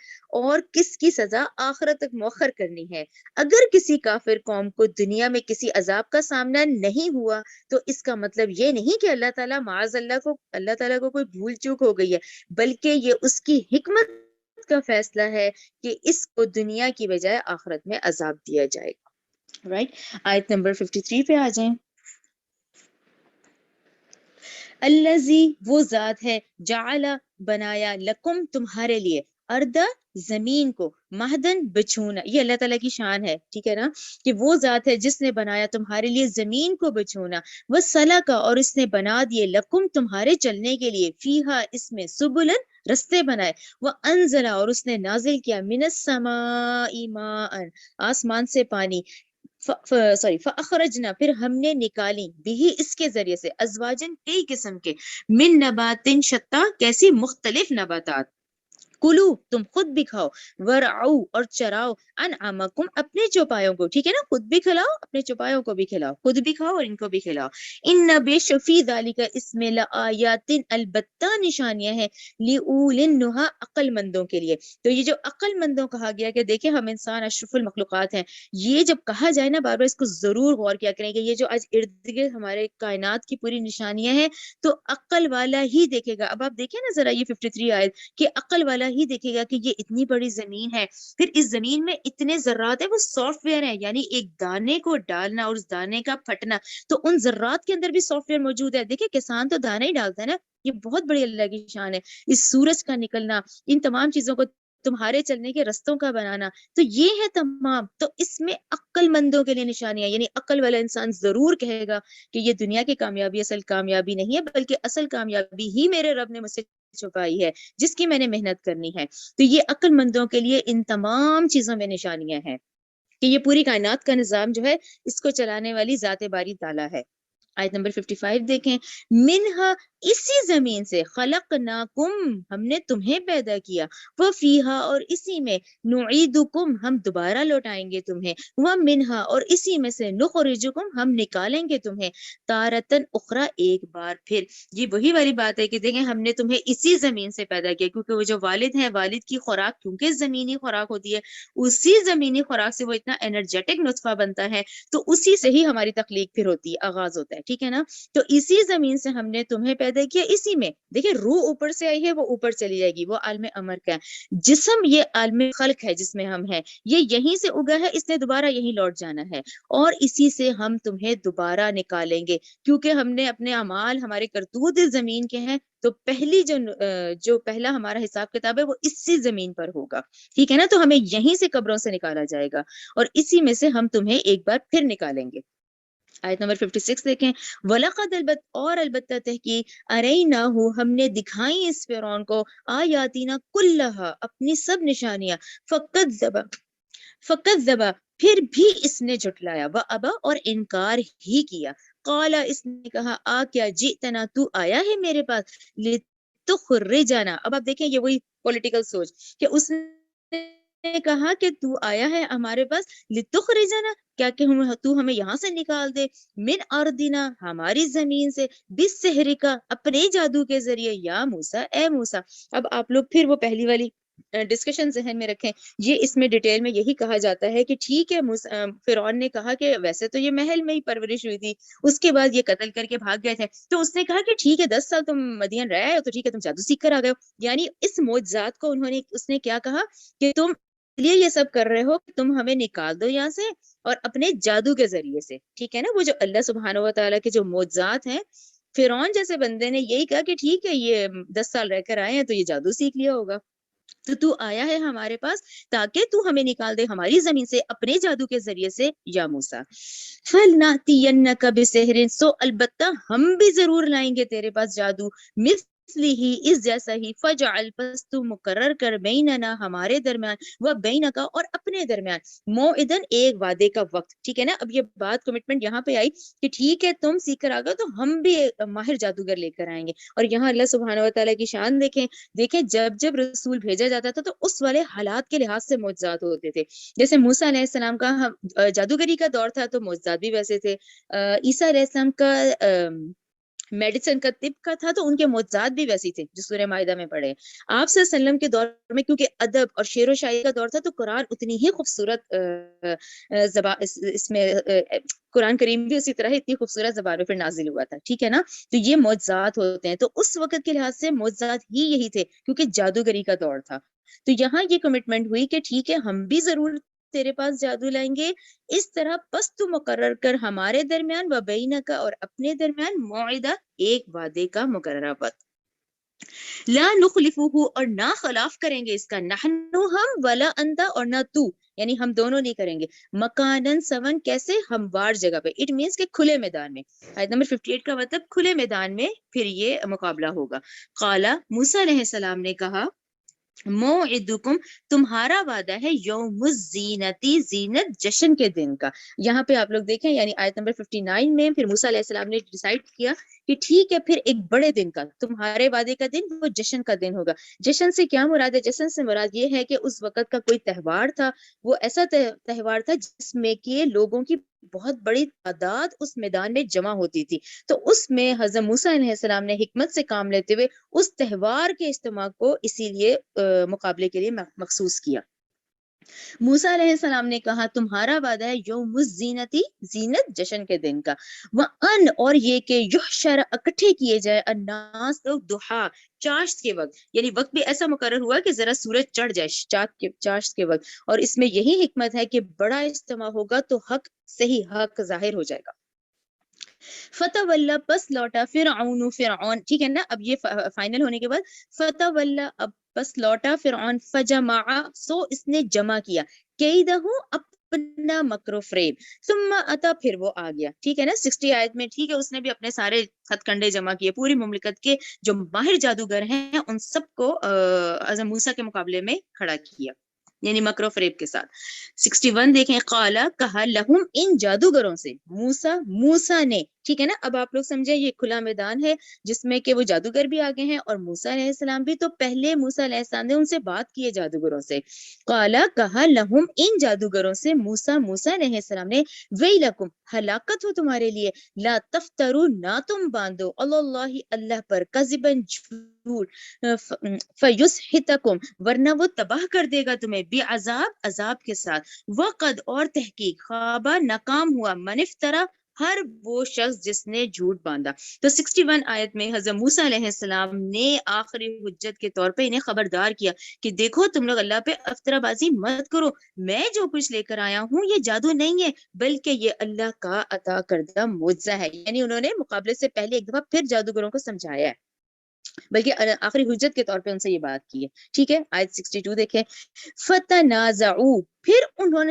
اور کس کی سزا آخرت تک مؤخر کرنی ہے۔ اگر کسی کافر قوم کو دنیا میں کسی عذاب کا سامنا نہیں ہوا تو اس کا مطلب یہ نہیں کہ اللہ تعالیٰ معاذ اللہ تعالیٰ کو کوئی بھول چوک ہو گئی ہے، بلکہ یہ اس کی حکمت کا فیصلہ ہے کہ اس کو دنیا کی بجائے آخرت میں عذاب دیا جائے گا۔ رائٹ، آیت نمبر 53 پہ آ جائیں۔ الذی، وہ ذات ہے، جعل، بنایا، لکم، تمہارے لیے، اردا، زمین کو، مہدن، بچھونا، یہ اللہ تعالیٰ کی شان ہے، ٹھیک ہے نا، کہ وہ ذات ہے جس نے بنایا تمہارے لیے زمین کو بچھونا، وہ سلکا، اور اس نے بنا دیے، لکم، تمہارے چلنے کے لیے، فیہا، اس میں، سبلن، رستے بنائے، وہ انزلہ، اور اس نے نازل کیا، من السماء ماء، آسمان سے پانی، فَأَخْرَجْنَا، پھر ہم نے نکالی، بھی اس کے ذریعے سے، ازواجن، کئی قسم کے، من نباتن شتا، کیسی مختلف نباتات، کلو تم خود بھی کھاؤ، ورعو اور چراؤ، انعامکم اپنے چوپایوں کو، ٹھیک ہے نا، خود بھی کھلاؤ اپنے چوپایوں کو بھی کھلاؤ، خود بھی کھاؤ اور ان کو بھی کھلاؤ۔ ان بے شفی ذالک اس میں لآیات البتہ نشانیاں ہیں، لأول النہی عقل مندوں کے لیے۔ تو یہ جو عقل مندوں کہا گیا کہ دیکھیں ہم انسان اشرف المخلوقات ہیں، یہ جب کہا جائے نا بار بار اس کو ضرور غور کیا کریں کہ یہ جو آج ارد گرد ہمارے کائنات کی پوری نشانیاں ہیں تو عقل والا ہی دیکھے گا۔ اب آپ دیکھیں نا ذرا یہ 53 آیت کہ عقل والا ہی دیکھے گا کہ یہ اتنی بڑی زمین ہے، پھر اس زمین میں اتنے ذرات ہیں، وہ سافٹ ویئر ہیں، یعنی ایک دانے کو ڈالنا اور اس دانے کا پھٹنا، تو ان ذرات کے اندر بھی سافٹ ویئر موجود ہے۔ دیکھیں کسان تو دانا ہی ڈالتا ہے نا، یہ بہت بڑی اللہ کی شان ہے۔ اس سورج کا نکلنا، ان تمام چیزوں کو تمہارے چلنے کے رستوں کا بنانا، تو یہ ہے تمام۔ تو اس میں عقل مندوں کے لیے نشانیاں، یعنی عقل والا انسان ضرور کہے گا کہ یہ دنیا کی کامیابی اصل کامیابی نہیں ہے، بلکہ اصل کامیابی ہی میرے رب نے مجھ سے چھپائی ہے، جس کی میں نے محنت کرنی ہے۔ تو یہ عقل مندوں کے لیے ان تمام چیزوں میں نشانیاں ہیں کہ یہ پوری کائنات کا نظام جو ہے اس کو چلانے والی ذات باری تعالیٰ ہے۔ آیت نمبر 55 دیکھیں، منہا اسی زمین سے، خلقناکم ہم نے تمہیں پیدا کیا، وفیہا اور اسی میں، نعیدکم ہم دوبارہ لوٹائیں گے تمہیں، ومنہا اور اسی میں سے، نخرجکم ہم نکالیں گے تمہیں، تارتن اخرى ایک بار پھر۔ یہ وہی والی بات ہے کہ دیکھیں ہم نے تمہیں اسی زمین سے پیدا کیا، کیونکہ وہ جو والد ہیں، والد کی خوراک کیونکہ زمینی خوراک ہوتی ہے، اسی زمینی خوراک سے وہ اتنا انرجیٹک نطفہ بنتا ہے، تو اسی سے ہی ہماری تخلیق پھر ہوتی ہے، آغاز ہوتا ہے، ٹھیک ہے نا۔ تو اسی زمین سے ہم نے تمہیں پیدا کیا، اسی میں دیکھیں روح اوپر سے آئی ہے، وہ اوپر چلی جائے گی، وہ عالم امر کا ہے۔ جسم یہ عالم خلق ہے جس میں ہم ہیں، یہ یہیں سے اگا ہے، اس نے دوبارہ یہیں لوٹ جانا ہے، اور اسی سے ہم تمہیں دوبارہ نکالیں گے، کیونکہ ہم نے اپنے اعمال، ہمارے کرتوت اس زمین کے ہیں، تو پہلی جو پہلا ہمارا حساب کتاب ہے وہ اسی زمین پر ہوگا، ٹھیک ہے نا۔ تو ہمیں یہیں سے قبروں سے نکالا جائے گا اور اسی میں سے ہم تمہیں ایک بار پھر نکالیں گے۔ آیت نمبر 56 دیکھیں، وَلَقَدْ اور البتہ تحقیق، أَرَيْنَاهُ ہم نے دکھائی اس فرعون کو، آیاتنا کلہا اپنی سب نشانیاں، فَكَذَّبَ پھر بھی اس نے جھٹلایا، وَأَبَى اور انکار ہی کیا، قَالَ اس نے کہا، کیا جئتنا تو آیا ہے میرے پاس، لِتُخْرِجَنَا اب آپ دیکھیں یہ وہی پولیٹیکل سوچ کہ اس نے کہا کہ تو آیا ہے ہمارے پاس، لِتُخْرِجَنَا کیا کہ تو ہمیں یہاں سے نکال دے، من ارضنا ہماری زمین سے، بِالسِّحْرِ کا اپنے جادو کے ذریعے، یا موسیٰ اے موسیٰ۔ اب آپ لوگ پھر وہ پہلی والی ڈسکشن ذہن میں رکھیں، یہ اس میں ڈیٹیل میں یہی کہا جاتا ہے کہ ٹھیک ہے فرعون نے کہا کہ ویسے تو یہ محل میں ہی پرورش ہوئی تھی، اس کے بعد یہ قتل کر کے بھاگ گئے تھے، تو اس نے کہا کہ ٹھیک ہے 10 سال تم مدین رہے ہو تو ٹھیک ہے تم جادو سیکھ کر آ گئے ہو، یعنی اس معجزات کو اس نے کیا کہا کہ تم لیے یہ سب کر رہے ہو کہ تم ہمیں نکال دو یہاں سے اور اپنے جادو کے ذریعے سے، ٹھیک ہے نا۔ وہ جو اللہ سبحانہ و تعالیٰ کے جو معجزات ہیں، فرعون جیسے بندے نے یہی کہا کہ ٹھیک ہے یہ 10 سال رہ کر آئے ہیں تو یہ جادو سیکھ لیا ہوگا، تو آیا ہے ہمارے پاس تاکہ تو ہمیں نکال دے ہماری زمین سے اپنے جادو کے ذریعے سے، یا موسیٰ۔ فَلْنَأْتِيَنَّكَ بِسِحْرٍ سو البتہ ہم بھی ضرور لائیں گے تیرے پاس جادو، مثلی ہی اس جیسا ہی، فَجْعَلْ پس تو مقرر کر، بیننا ہمارے درمیان، و بینک اور اپنے درمیان، موعدن ایک وعدے کا وقت، ٹھیک ہے نا۔ اب یہ بات کمٹمنٹ یہاں پہ آئی کہ ٹھیک ہے تم سیکھ کر آ گئے تو ہم بھی ماہر جادوگر لے کر آئیں گے، اور یہاں اللہ سبحانہ و تعالیٰ کی شان دیکھیں جب جب رسول بھیجا جاتا تھا تو اس والے حالات کے لحاظ سے معجزات ہوتے تھے، جیسے موسیٰ علیہ السلام کا جادوگری کا دور تھا تو معجزات بھی ویسے تھے، عیسیٰ علیہ السلام کا میڈیسن کا، طب کا تھا تو ان کے معجزات بھی ویسی تھے جو سورہ مائدہ میں پڑھے۔ آپ صلی اللہ علیہ وسلم کے دور میں کیونکہ ادب اور شعر و شاعری کا دور تھا تو قرآن اتنی ہی خوبصورت اس میں قرآن کریم بھی اسی طرح اتنی خوبصورت زبان میں پھر نازل ہوا تھا، ٹھیک ہے نا۔ تو یہ معجزات ہوتے ہیں، تو اس وقت کے لحاظ سے معجزات ہی یہی تھے کیونکہ جادوگری کا دور تھا۔ تو یہاں یہ کمٹمنٹ ہوئی کہ ٹھیک ہے ہم بھی ضرور تیرے پاس جادو لائیں گے، اس طرح پس تو مقرر کر ہمارے درمیان، و بینک اور اپنے درمیان، موعدہ ایک وعدے کا مقررہ وقت، لا نخلفہ اور نہ خلاف کریں گے اس کا، نحن ہم، ولا انت اور نہ تو، یعنی ہم دونوں نہیں کریں گے، مکانن سون کیسے، ہموار جگہ پہ، اٹ مینس کہ کھلے میدان میں۔ آیت نمبر 58 کا مطلب کھلے میدان میں پھر یہ مقابلہ ہوگا۔ قالا موسیٰ علیہ السلام نے کہا، موعدکم تمہارا وعدہ ہے یوم الزینتی زینت جشن کے دن کا. یہاں پہ آپ لوگ دیکھیں یعنی آیت نمبر 59 میں پھر موسیٰ علیہ السلام نے ڈیسائیڈ کیا کہ ٹھیک ہے پھر ایک بڑے دن کا تمہارے وعدے کا دن وہ جشن کا دن ہوگا. جشن سے کیا مراد ہے؟ جشن سے مراد یہ ہے کہ اس وقت کا کوئی تہوار تھا، وہ ایسا تہوار تھا جس میں کہ لوگوں کی بہت بڑی تعداد اس میدان میں جمع ہوتی تھی. تو اس میں حضرت موسیٰ علیہ السلام نے حکمت سے کام لیتے ہوئے اس تہوار کے اجتماع کو اسی لیے مقابلے کے لیے مخصوص کیا. موسیٰ علیہ السلام نے کہا تمہارا وعدہ ہے یوم الزینتی زینت جشن کے دن کا، وَأَنْ اور یہ کہ یحشر اکٹھے کیے جائے الناس لوگ دحا چاشت کے وقت، یعنی وقت بھی ایسا مقرر ہوا کہ ذرا سورج چڑھ جائے چاشت کے وقت، اور اس میں یہی حکمت ہے کہ بڑا اجتماع ہوگا تو حق صحیح حق ظاہر ہو جائے گا. فتح واللہ پس لوٹا فرعون ٹھیک ہے نا. اب یہ فائنل ہونے کے بعد فتح واللہ اب پس لوٹا فرعون فجمع سو اس نے جمع کیا کیدہ اپنا مکر و فریب ثم اتا پھر وہ آ گیا. ٹھیک ہے نا 60 آیت میں ٹھیک ہے اس نے بھی اپنے سارے ہتھ کنڈے جمع کیے، پوری مملکت کے جو ماہر جادوگر ہیں ان سب کو اعظم موسیٰ کے مقابلے میں کھڑا کیا یعنی مکر و فریب کے ساتھ. 61 دیکھیں قالا کہا لہم ان جادوگروں سے موسیٰ نے ٹھیک ہے نا. اب آپ لوگ سمجھے یہ کھلا میدان ہے جس میں کہ وہ جادوگر بھی آگے ہیں اور موسیٰ علیہ السلام بھی. تو پہلے موسیٰ علیہ السلام نے ان سے بات کی ہے جادوگروں سے. قالا کہا لہم ان جادوگروں سے موسیٰ علیہ السلام نے ویلکم ہلاکت ہو تمہارے لیے، لا تفترو نہ تم باندھو اللہ اللہ پر کذبا جھوٹ فیسحتکم ورنہ وہ تباہ کر دے گا تمہیں عذاب کے ساتھ. وقد اور تحقیق خوابہ ناکام ہوا من افترا ہر وہ شخص جس نے جھوٹ باندھا. تو 61 آیت میں حضرت موسیٰ علیہ السلام نے آخری حجت کے طور پہ انہیں خبردار کیا کہ دیکھو تم لوگ اللہ پہ افطرہ بازی مت کرو، میں جو کچھ لے کر آیا ہوں یہ جادو نہیں ہے بلکہ یہ اللہ کا عطا کردہ معجزہ ہے. یعنی انہوں نے مقابلے سے پہلے ایک دفعہ پھر جادوگروں کو سمجھایا ہے، بلکہ آخری حجت کے طور پہ ان سے یہ بات کی ہے. ٹھیک ہے آیت 62 دیکھیں فتنازعوا پھر انہوں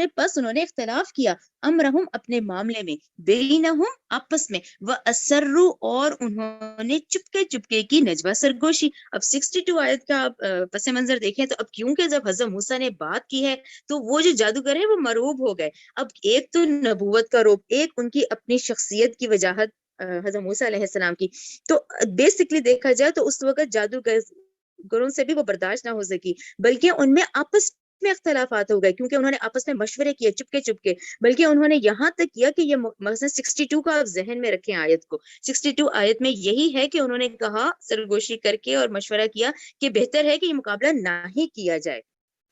نے اختلاف کیا امرہم اپنے معاملے میں بینہم آپس میں واسروا اور انہوں نے چپکے کی نجوہ سرگوشی. اب 62 آیت کا آپ پس منظر دیکھیں تو اب کیونکہ جب حضرت موسیٰ نے بات کی ہے تو وہ جو جادوگر ہیں وہ مرعوب ہو گئے. اب ایک تو نبوت کا روب، ایک ان کی اپنی شخصیت کی وجاہت حضرت موسیٰ علیہ السلام کی. تو بیسکلی دیکھا جائے تو اس وقت جادوگروں سے بھی وہ برداشت نہ ہو سکی، بلکہ ان میں آپس میں اختلافات ہو گئے کیونکہ انہوں نے آپس میں مشورے کیے چپکے، بلکہ انہوں نے یہاں تک کیا کہ یہ مثلا 62 کا آپ ذہن میں رکھیں آیت کو. 62 آیت میں یہی ہے کہ انہوں نے کہا سرگوشی کر کے اور مشورہ کیا کہ بہتر ہے کہ یہ مقابلہ نہ ہی کیا جائے.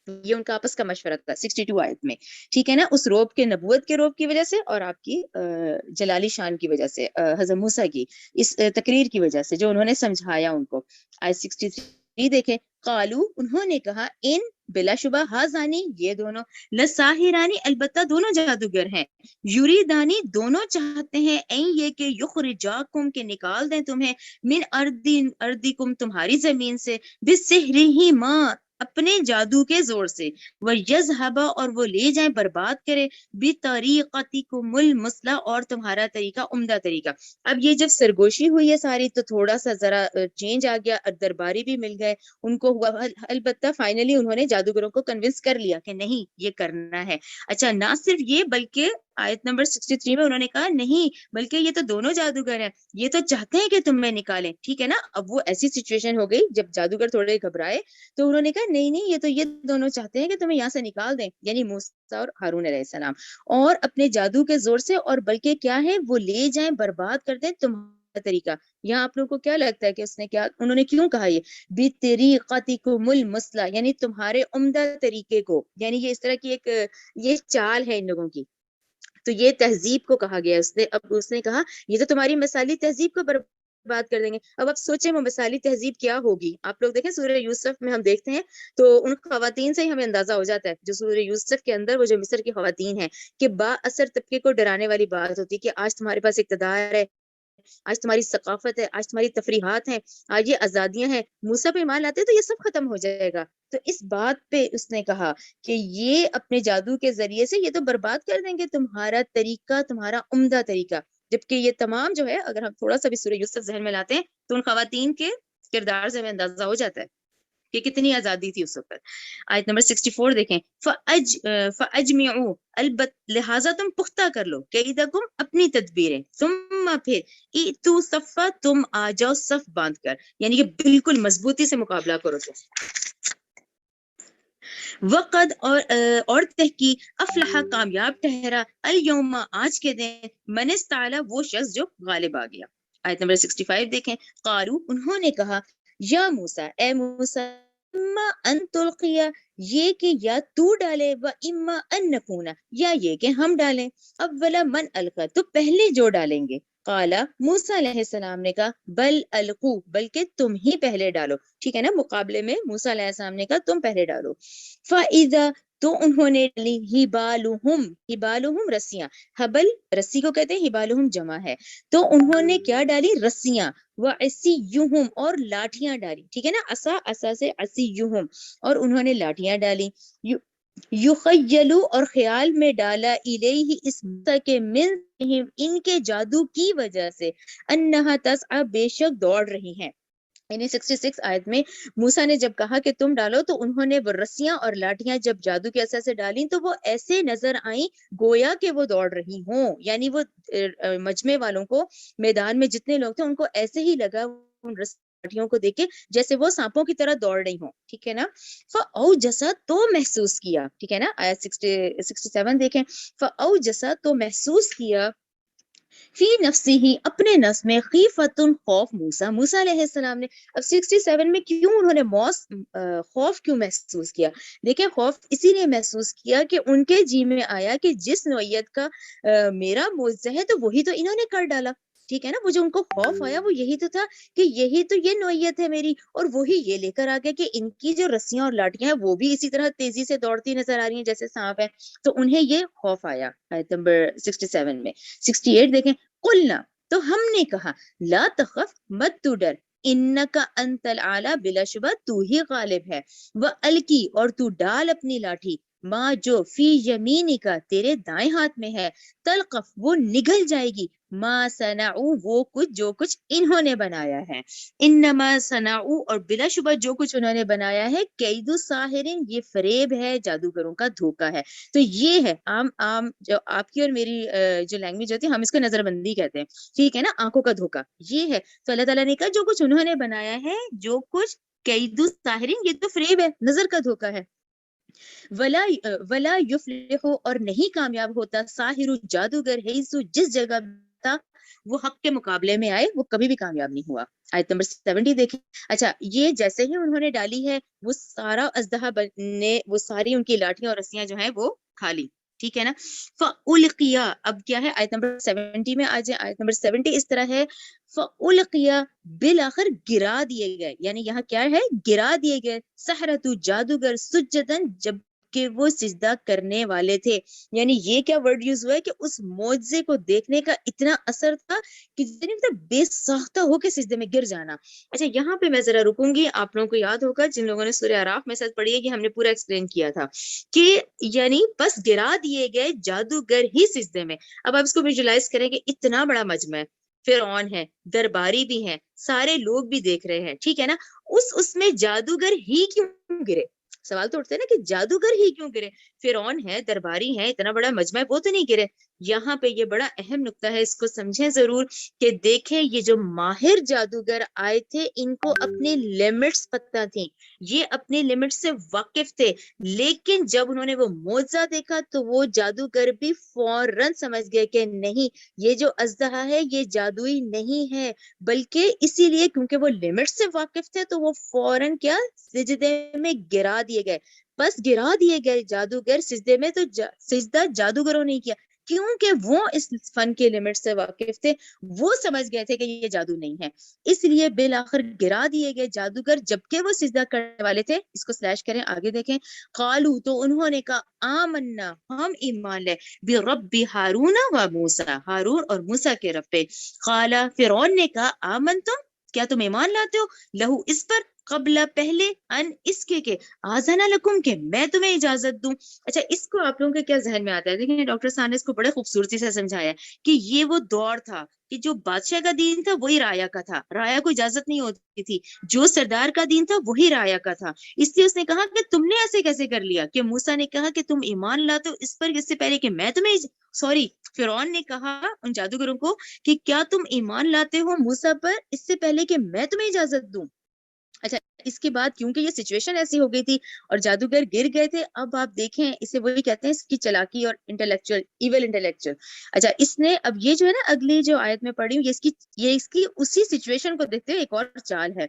یہ ان کا آپس کا مشورہ تھا 62 آیت میں. ٹھیک ہے نا، اس روب کے نبوت کے روب کی وجہ سے اور آپ کی جلالی شان کی وجہ سے، حضرت موسیٰ کی اس تقریر کی وجہ سے جو انہوں نے سمجھایا ان کو. آیت 63 دیکھیں قالو انہوں نے کہا ان بلا شبہ ہازانی یہ دونوں لساہرانی البتہ دونوں جادوگر ہیں، یریدانی دونوں چاہتے ہیں این یہ کہ یخرجاکم کہ نکال دیں تمہیں من اردکم تمہاری زمین سے بسحرہما اپنے جادو کے زور سے، وَيَذْهَبَ اور وہ لے جائیں برباد کرے بِطَرِيقَتِكُمُ الْمُثْلَى اور تمہارا طریقہ عمدہ طریقہ. اب یہ جب سرگوشی ہوئی ہے ساری تو تھوڑا سا ذرا چینج آ گیا، درباری بھی مل گئے ان کو ہوا، البتہ فائنلی انہوں نے جادوگروں کو کنونس کر لیا کہ نہیں یہ کرنا ہے. اچھا نہ صرف یہ بلکہ آیت نمبر 63 میں انہوں نے کہا نہیں بلکہ یہ تو دونوں جادوگر ہیں، یہ تو چاہتے ہیں کہ تم میں نکالیں. ٹھیک ہے نا. اب وہ ایسی سچویشن ہو گئی جب جادوگر تھوڑے گھبرائے تو انہوں نے کہا نہیں یہ دونوں چاہتے ہیں کہ تمہیں یہاں سے نکال دیں، یعنی موسیٰ اور ہارون علیہ السلام، اور اپنے جادو کے زور سے، اور بلکہ کیا ہے وہ لے جائیں برباد کر دیں تمہارا طریقہ. یہاں آپ لوگوں کو کیا لگتا ہے کہ انہوں نے کیوں کہا یہ بِطَرِيقَتِكُمُ الْمُثْلَى یعنی تمہارے عمدہ طریقے کو، یعنی یہ اس طرح کی ایک یہ چال ہے ان لوگوں کی. تو یہ تہذیب کو کہا گیا. اس نے کہا یہ تو تمہاری مثالی تہذیب کو برباد کر دیں گے. اب آپ سوچیں وہ مثالی تہذیب کیا ہوگی. آپ لوگ دیکھیں سورہ یوسف میں ہم دیکھتے ہیں تو ان خواتین سے ہی ہمیں اندازہ ہو جاتا ہے جو سورہ یوسف کے اندر وہ جو مصر کی خواتین ہیں کہ با اثر طبقے کو ڈرانے والی بات ہوتی ہے کہ آج تمہارے پاس اقتدار ہے، آج تمہاری ثقافت ہے، آج تمہاری تفریحات ہیں، آج یہ آزادیاں ہیں، موسیٰ پہ ایمان لاتے تو یہ سب ختم ہو جائے گا. تو اس بات پہ اس نے کہا کہ یہ اپنے جادو کے ذریعے سے یہ تو برباد کر دیں گے تمہارا طریقہ، تمہارا عمدہ طریقہ. جبکہ یہ تمام جو ہے اگر ہم تھوڑا سا بھی سورہ یوسف ذہن میں لاتے ہیں تو ان خواتین کے کردار سے ہمیں اندازہ ہو جاتا ہے کہ کتنی آزادی تھی اس وقت. آیت نمبر 64 دیکھیں. فَأَجْمِعُوا لہٰذا تم پختہ کر لو کیدکم اپنی تدبیریں ثم پھر ایتو صفا تم آ جاؤ صف باندھ کر، یعنی کہ بالکل مضبوطی سے مقابلہ کرو. وقد اور تحقیق افلح کامیاب ٹھہرا الیوم آج کے دن من استعلا وہ شخص جو غالب آ گیا. آیت نمبر 65 دیکھیں. قالو انہوں نے کہا یا موسیٰ اے موسیٰ اما ان تلقیا یہ کہ یا تو ڈالے و اما ان نکونا یا یہ کہ ہم ڈالیں. اولا من القا تو پہلے جو ڈالیں گے. قالا موسیٰ علیہ السلام نے کہا بل القو بلکہ تم ہی پہلے ڈالو. ٹھیک ہے نا، مقابلے میں موسیٰ علیہ السلام نے کہا تم پہلے ڈالو. فَإِذَا تو انہوں نے لی ہبالہم رسیاں. حبل رسی کو کہتے ہیں، ہبالہم جمع ہے. تو انہوں نے کیا ڈالی؟ رسیاں. وعصیہم اور لاٹھیاں ڈالی. ٹھیک ہے نا، عصا سے عصیہم، اور انہوں نے لاٹھیاں ڈالی. یخیلو اور خیال میں ڈالا الیہ اس کے من ان کے جادو کی وجہ سے انہا تسعی بے شک دوڑ رہی ہیں. یعنی 66 آیت میں موسیٰ نے جب کہا کہ تم ڈالو تو انہوں نے وہ رسیاں اور لاٹھیاں جب جادو کے اثر سے ڈالیں تو وہ ایسے نظر آئیں گویا کہ وہ دوڑ رہی ہوں. یعنی وہ مجمع والوں کو، میدان میں جتنے لوگ تھے ان کو ایسے ہی لگا ان لاٹھیوں کو دیکھ کے جیسے وہ سانپوں کی طرح دوڑ رہی ہوں. ٹھیک ہے نا. فَأَوْجَسَ تو محسوس کیا. ٹھیک ہے نا، آیت 67 دیکھیں. فَأَوْجَسَ تو محسوس کیا فی نفسی ہی اپنے نفس میں خیفتن خوف موسیٰ علیہ السلام نے. اب 67 میں کیوں انہوں نے خوف کیوں محسوس کیا؟ دیکھیں خوف اسی لیے محسوس کیا کہ ان کے جی میں آیا کہ جس نوعیت کا میرا معجزہ ہے تو وہی تو انہوں نے کر ڈالا. ٹھیک ہے نا، وہ جو ان کو خوف آیا وہ یہی تو تھا کہ یہی تو یہ نوعیت ہے میری، اور وہی یہ لے کر آ گیا کہ ان کی جو رسیاں اور لاٹیاں ہیں وہ بھی اسی طرح تیزی سے دوڑتی نظر آ رہی ہیں جیسے سانپ ہے. تو انہیں یہ خوف آیا. آیت نمبر 67 میں. 68 دیکھیں. قلنا تو ہم نے کہا لا تخف مت تو ڈر انکا انت العالی بلا شبہ تو ہی غالب ہے. وَأَلْقِ اور تو ڈال اپنی لاٹھی ما جو فی یمینی کا تیرے دائیں ہاتھ میں ہے تلقف وہ نگل جائے گی ما صنعوا وہ کچھ جو کچھ انہوں نے بنایا ہے. انما صنعوا اور بلا شبہ جو کچھ انہوں نے بنایا ہے کید الساحرین یہ فریب ہے، جادوگروں کا دھوکا ہے. تو یہ ہے عام جو آپ کی اور میری جو لینگویج ہوتی ہے ہم اس کو نظر بندی کہتے ہیں. ٹھیک ہے نا، آنکھوں کا دھوکا یہ ہے. تو اللہ تعالیٰ نے کہا جو کچھ انہوں نے بنایا ہے، جو کچھ کید الساحرین یہ تو فریب ہے، نظر کا دھوکا ہے. ولا یفلح اور نہیں کامیاب ہوتا ساحر جادوگر ہے جس جگہ تھا وہ حق کے مقابلے میں آئے وہ کبھی بھی کامیاب نہیں ہوا. آیت نمبر 70 دیکھیں. اچھا، یہ جیسے ہی انہوں نے ڈالی ہے وہ سارا اژدہا نے وہ ساری ان کی لاٹھیاں اور رسیاں جو ہیں وہ کھا لی. ٹھیک ہے نا. فَأُلْقِيَا اب کیا ہے آیت نمبر 70 میں آ جائیں. آیت نمبر 70 اس طرح ہے فَأُلْقِيَا بالآخر گرا دیے گئے، یعنی یہاں کیا ہے گرا دیے گئے. سحرۃ جادوگر سجدن جب کہ وہ سجدہ کرنے والے تھے. یعنی یہ کیا ورڈ یوز ہوا ہے کہ اس معجزے کو دیکھنے کا اتنا اثر تھا کہ بے ساختہ ہو کے سجدے میں گر جانا. اچھا یہاں پہ میں ذرا رکوں گی. آپ لوگوں کو یاد ہوگا جن لوگوں نے سورہ اعراف میں ساتھ پڑھی ہے کہ ہم نے پورا ایکسپلین کیا تھا کہ یعنی بس گرا دیے گئے جادوگر ہی سجدے میں. اب آپ اس کو ویژولائز کریں کہ اتنا بڑا مجمع ہے، فرعون ہے، درباری بھی ہیں، سارے لوگ بھی دیکھ رہے ہیں. ٹھیک ہے نا. اس میں جادوگر ہی کیوں گرے؟ سوال تو اٹھتے ہیں نا کہ جادوگر ہی کیوں گرے؟ فرعون ہے، درباری ہے، اتنا بڑا مجمع وہ تو نہیں گرے. یہاں پہ یہ بڑا اہم نقطہ ہے، اس کو سمجھیں ضرور کہ دیکھیں یہ جو ماہر جادوگر آئے تھے ان کو اپنی لیمٹس پتہ تھیں، یہ اپنی لیمٹ سے واقف تھے. لیکن جب انہوں نے وہ معجزہ دیکھا تو وہ جادوگر بھی فوراً سمجھ گئے کہ نہیں، یہ جو اژدہا ہے یہ جادوئی نہیں ہے، بلکہ اسی لیے کیونکہ وہ لیمٹ سے واقف تھے تو وہ فوراً کیا سجدے میں گرا دیے گئے. بس گرا دیے گئے جادوگر سجدے میں. تو سجدہ جادوگروں نے کیا کیونکہ وہ اس فن کے لیمٹ سے واقف تھے، وہ سمجھ گئے تھے کہ یہ جادو نہیں ہے، اس لیے بالآخر گرا دیے گئے جادوگر جبکہ وہ سجدہ کرنے والے تھے. اس کو سلیش کریں، آگے دیکھیں. قالو تو انہوں نے کہا آمنا ہم ایمان لے برب ہارون و موسیٰ ہارون اور موسیٰ کے رب پہ. قالا فرعون نے کہا آمنتم کیا تم ایمان لاتے ہو لہو اس پر؟ قبل پہلے، ان اس کے آذن لکم کہ میں تمہیں اجازت دوں. اچھا اس کو آپ لوگوں کے کیا ذہن میں آتا ہے؟ دیکھیں ڈاکٹر صاحب نے اس کو بڑے خوبصورتی سے سمجھایا کہ یہ وہ دور تھا کہ جو بادشاہ کا دین تھا وہی رایا کا تھا، رایا کو اجازت نہیں ہوتی تھی. جو سردار کا دین تھا وہی رایا کا تھا. اس لیے اس نے کہا کہ تم نے ایسے کیسے کر لیا؟ کہ موسیٰ نے کہا کہ تم ایمان لاتے ہو اس پر اس سے پہلے کہ میں تمہیں سوری فرعون نے کہا ان جادوگروں کو کہ کیا تم ایمان لاتے ہو موسیٰ پر اس سے پہلے کہ میں تمہیں اجازت دوں. اچھا اس کے بعد کیونکہ یہ سچویشن ایسی ہو گئی تھی اور جادوگر گر گئے تھے، اب آپ دیکھیں اسے وہی کہتے ہیں اس کی چلاکی اور انٹلیکچوئل ایول انٹلیکچوئل. اچھا اس نے اب یہ جو ہے نا اگلی جو آیت میں پڑھی ہوں یہ اس کی اسی سچویشن کو دیکھتے ہوئے ایک اور چال ہے.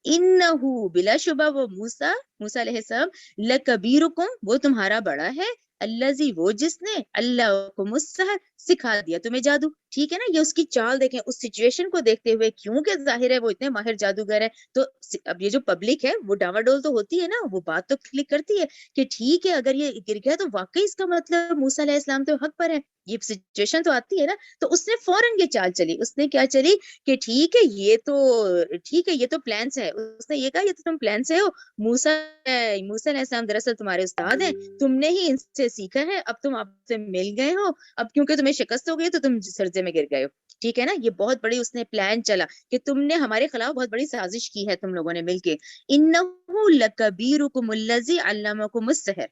انہو بلا شبہ وہ موسیٰ علیہ السلام لکبیرکم وہ تمہارا بڑا ہے، الذی وہ جس نے علمکم السحر سکھا دیا تمہیں جادو. ٹھیک ہے نا، یہ اس کی چال دیکھیں اس سچویشن کو دیکھتے ہوئے، کیونکہ ظاہر ہے وہ اتنے ماہر جادوگر ہے. تو اب یہ جو پبلک ہے وہ ڈاواڈول تو ہوتی ہے نا، وہ بات تو کلک کرتی ہے کہ ٹھیک ہے اگر یہ گر گیا تو واقعی اس کا مطلب موسیٰ علیہ السلام تو حق پر ہے. یہ سچویشن تو آتی ہے نا. تو اس نے فوراً یہ چال چلی. اس نے کیا چلی کہ ٹھیک ہے یہ تو پلان سے ہے. اس نے یہ کہا یہ تو تم پلان سے ہو. موسیٰ علیہ السلام دراصل تمہارے استاد ہیں، تم نے ہی ان سے سیکھا ہے، اب تم آپ سے مل گئے ہو، اب کیونکہ تمہیں شکست ہو گئی تو تم سرزے میں گر گئے ہو. ٹھیک ہے نا، یہ بہت بڑی اس نے پلان چلا کہ تم نے ہمارے خلاف بہت بڑی سازش کی ہے تم لوگوں نے مل کے. انہو لکبیرکم الذی علمکم السحر.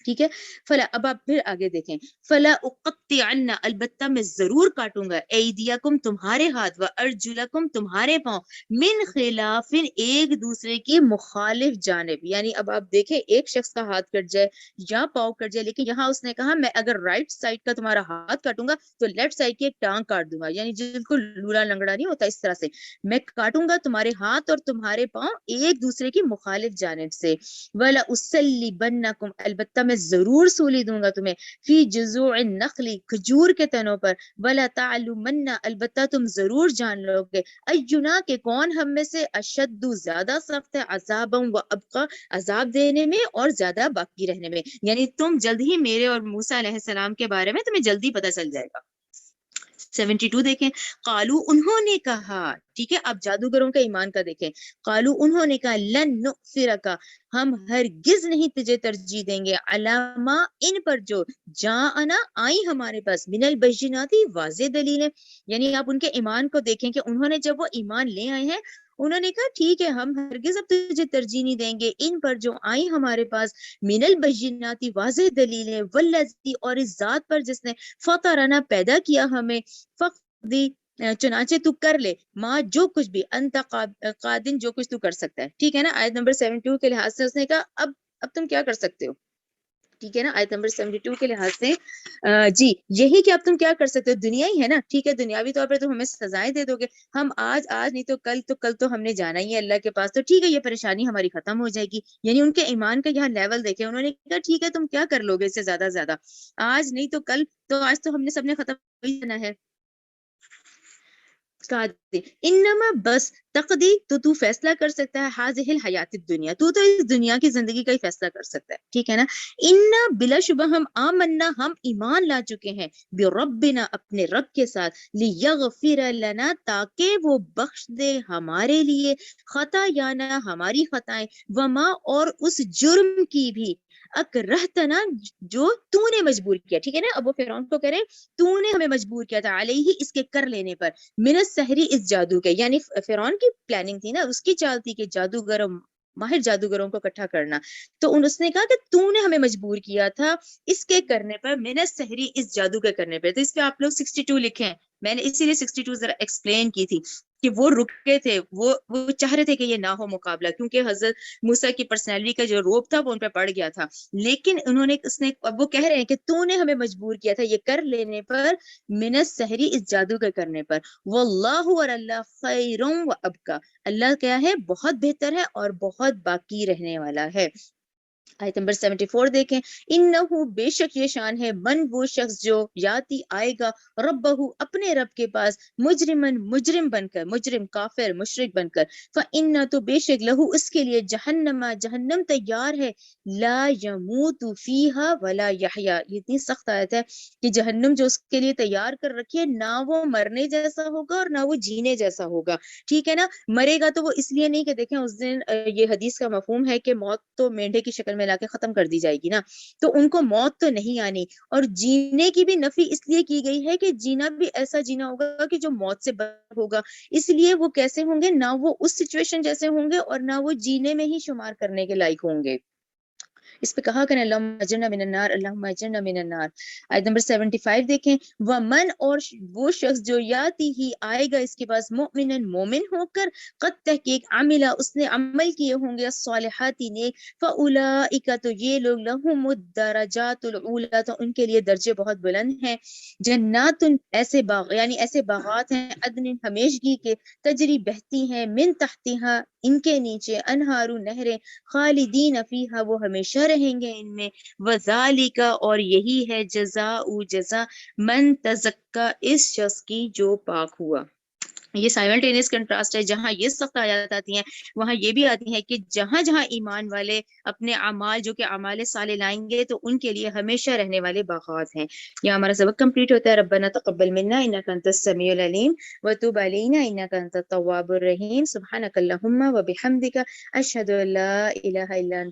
ٹھیک ہے. فلا اب آپ پھر آگے دیکھیں، فلا اقطعن البتہ میں ضرور کاٹوں گا، ایدیکم تمہارے ہاتھ، و ارجلکم تمہارے پاؤں، من خلاف ایک دوسرے کی مخالف جانب. یعنی اب آپ دیکھیں ایک شخص کا ہاتھ کٹ جائے یا پاؤں کٹ جائے، لیکن یہاں اس نے کہا میں اگر رائٹ سائڈ کا تمہارا ہاتھ کاٹوں گا تو لیفٹ سائڈ کی ایک ٹانگ کاٹ دوں گا. یعنی بالکل لولا لنگڑا نہیں ہوتا اس طرح سے میں کاٹوں گا تمہارے ہاتھ اور تمہارے پاؤں ایک دوسرے کی مخالف جانب سے. ولا اسلبنکم البتہ میں ضرور سولی دوں گا تمہیں، فی جذوع النخل کھجور کے تنوں پر، ولا تعلمن البتہ تم ضرور جان لو گے، اینا کہ کون ہم میں سے اشد زیادہ سخت ہے، عذابا و ابقا عذاب دینے میں اور زیادہ باقی رہنے میں. یعنی تم جلد ہی میرے اور موسیٰ علیہ السلام کے بارے میں تمہیں جلدی پتہ چل جائے گا. 72 دیکھیں، قالو انہوں نے کہا. ٹھیک ہے، اب جادوگروں کے ایمان کا دیکھیں. قالو انہوں نے کہا لن نؤثرک ہم ہرگز نہیں تجھے ترجیح دیں گے، علامہ ان پر جو جاءنا آئی ہمارے پاس، من البینات واضح دلیلیں. یعنی آپ ان کے ایمان کو دیکھیں کہ انہوں نے جب وہ ایمان لے آئے ہیں انہوں نے کہا ٹھیک ہے ہم ہرگز اب تجھے ترجیح نہیں دیں گے، ان پر جو آئی ہمارے پاس من البینات واضح دلیلیں، والذی اور اس ذات پر جس نے فطرنا پیدا کیا ہمیں، فقدی چنانچہ تو کر لے، ماں جو کچھ بھی انت قادن جو کچھ تو کر سکتا ہے. ٹھیک ہے نا، آیت نمبر 72 کے لحاظ سے اس نے کہا اب تم کیا کر سکتے ہو. ٹھیک ہے نا، آیت نمبر 72 کے لحاظ سے جی یہی کہ اب تم کیا کر سکتے ہو، دنیا ہی ہے نا. ٹھیک ہے، دنیاوی طور پر تم ہمیں سزائیں دے دو گے، ہم آج نہیں تو کل تو ہم نے جانا ہی ہے اللہ کے پاس، تو ٹھیک ہے یہ پریشانی ہماری ختم ہو جائے گی. یعنی ان کے ایمان کا یہاں لیول دیکھیں، انہوں نے کہا ٹھیک ہے تم کیا کر لو گے اس سے زیادہ آج نہیں تو کل، تو آج تو ہم نے سب نے ختم ہو ہی جانا ہے. انما بس تقدی تو فیصلہ کر سکتا ہے، حاضح الحیات الدنیا تو اس دنیا کی زندگی کا ہی فیصلہ کر سکتا ہے. ٹھیک ہے نا. ان بلا شبہ ہم آمنا ہم ایمان لا چکے ہیں، بربنا اپنے رب کے ساتھ، لیغفر لنا تاکہ وہ بخش دے ہمارے لیے، خطایانا ہماری خطائیں، وما اور اس جرم کی بھی، اکرہتنا جو تو نے مجبور کیا. ٹھیک ہے نا، اب وہ فرعون کو کہہ رہے تو نے ہمیں مجبور کیا تھا، علیہ اس کے کر لینے پر، من السحری اس جادو کے. یعنی فرعون کی پلاننگ تھی نا، اس کی چال تھی کہ جادوگر ماہر جادوگروں کو اکٹھا کرنا. تو اس نے کہا کہ تو نے ہمیں مجبور کیا تھا اس کے کرنے پر، من السحری اس جادو کے کرنے پر. تو اس پہ آپ لوگ 62 لکھیں، میں نے اسی لیے 62 ذرا ایکسپلین کی تھی کہ وہ رکے تھے، وہ چاہ رہے تھے کہ یہ نہ ہو مقابلہ، کیونکہ حضرت موسیٰ کی پرسنالٹی کا جو روب تھا وہ ان پہ پڑ گیا تھا. لیکن اب وہ کہہ رہے ہیں کہ تو نے ہمیں مجبور کیا تھا یہ کر لینے پر، من السحری اس جادو کے کرنے پر، واللہ اور اللہ خیر و ابقا اللہ کیا ہے، بہت بہتر ہے اور بہت باقی رہنے والا ہے. آیت نمبر 74 دیکھیں، انہو بے شک یہ شان ہے، من وہ شخص جو یاتی آئے گا ربہ اپنے رب کے پاس، مجرمن مجرم بن کر، مجرم کافر مشرک بن کر، فإنہ تو بے شک لہو اس کے لیے جہنم جہنم تیار ہے، لا یموت فیہا ولا یحیا، یہ اتنی سخت آیت ہے کہ جہنم جو اس کے لیے تیار کر رکھی ہے، نہ وہ مرنے جیسا ہوگا اور نہ وہ جینے جیسا ہوگا، ٹھیک ہے نا۔ مرے گا تو وہ اس لیے نہیں کہ دیکھیں اس دن یہ حدیث کا مفہوم ہے کہ موت تو مینڈے کی شکل میں لا کے ختم کر دی جائے گی نا، تو ان کو موت تو نہیں آنی، اور جینے کی بھی نفی اس لیے کی گئی ہے کہ جینا بھی ایسا جینا ہوگا کہ جو موت سے بدتر ہوگا، اس لیے وہ کیسے ہوں گے، نہ وہ اس سچویشن جیسے ہوں گے اور نہ وہ جینے میں ہی شمار کرنے کے لائق ہوں گے۔ اس پہ کہا کریں اللہم اجرنا من النار، اللہم اجرنا من النار۔ آیت نمبر 75 دیکھیں، ومن اور وہ شخص جو یاتی ہی آئے گا اس کے پاس، مؤمنن مومن ہو کر، قد تحقیق عملہ اس نے عمل کیے ہوں گے، الصالحات نیک، فاولئک تو یہ لوگ، لہم الدرجات العلی تو ان کے لیے درجے بہت بلند ہیں، جنات ایسے باغ یعنی ایسے باغات ہیں، عدن ہمیشگی کے، تجری بہتی ہیں، من تحتہا ان کے نیچے، انہار نہریں، خالدین فیہا وہ ہمیشہ رہیں گے ان میں، وذالک اور یہی ہے جزاء جزا من تزکا اس شخص کی جو پاک ہوا۔ یہ سائملٹینیس کنٹراسٹ ہے، جہاں یہ سخت آیات آتی ہیں وہاں یہ بھی آتی ہے کہ جہاں جہاں ایمان والے اپنے اعمال جو کہ اعمال صالح لائیں گے تو ان کے لیے ہمیشہ رہنے والے باغات ہیں۔ یہ ہمارا سبق کمپلیٹ ہوتا ہے۔ ربنا تقبل منا انک انت السمیع العلیم وتب علینا انک انت التواب الرحیم، سبحانک اللہم وبحمدک، اشہد ان لا الہ الا انت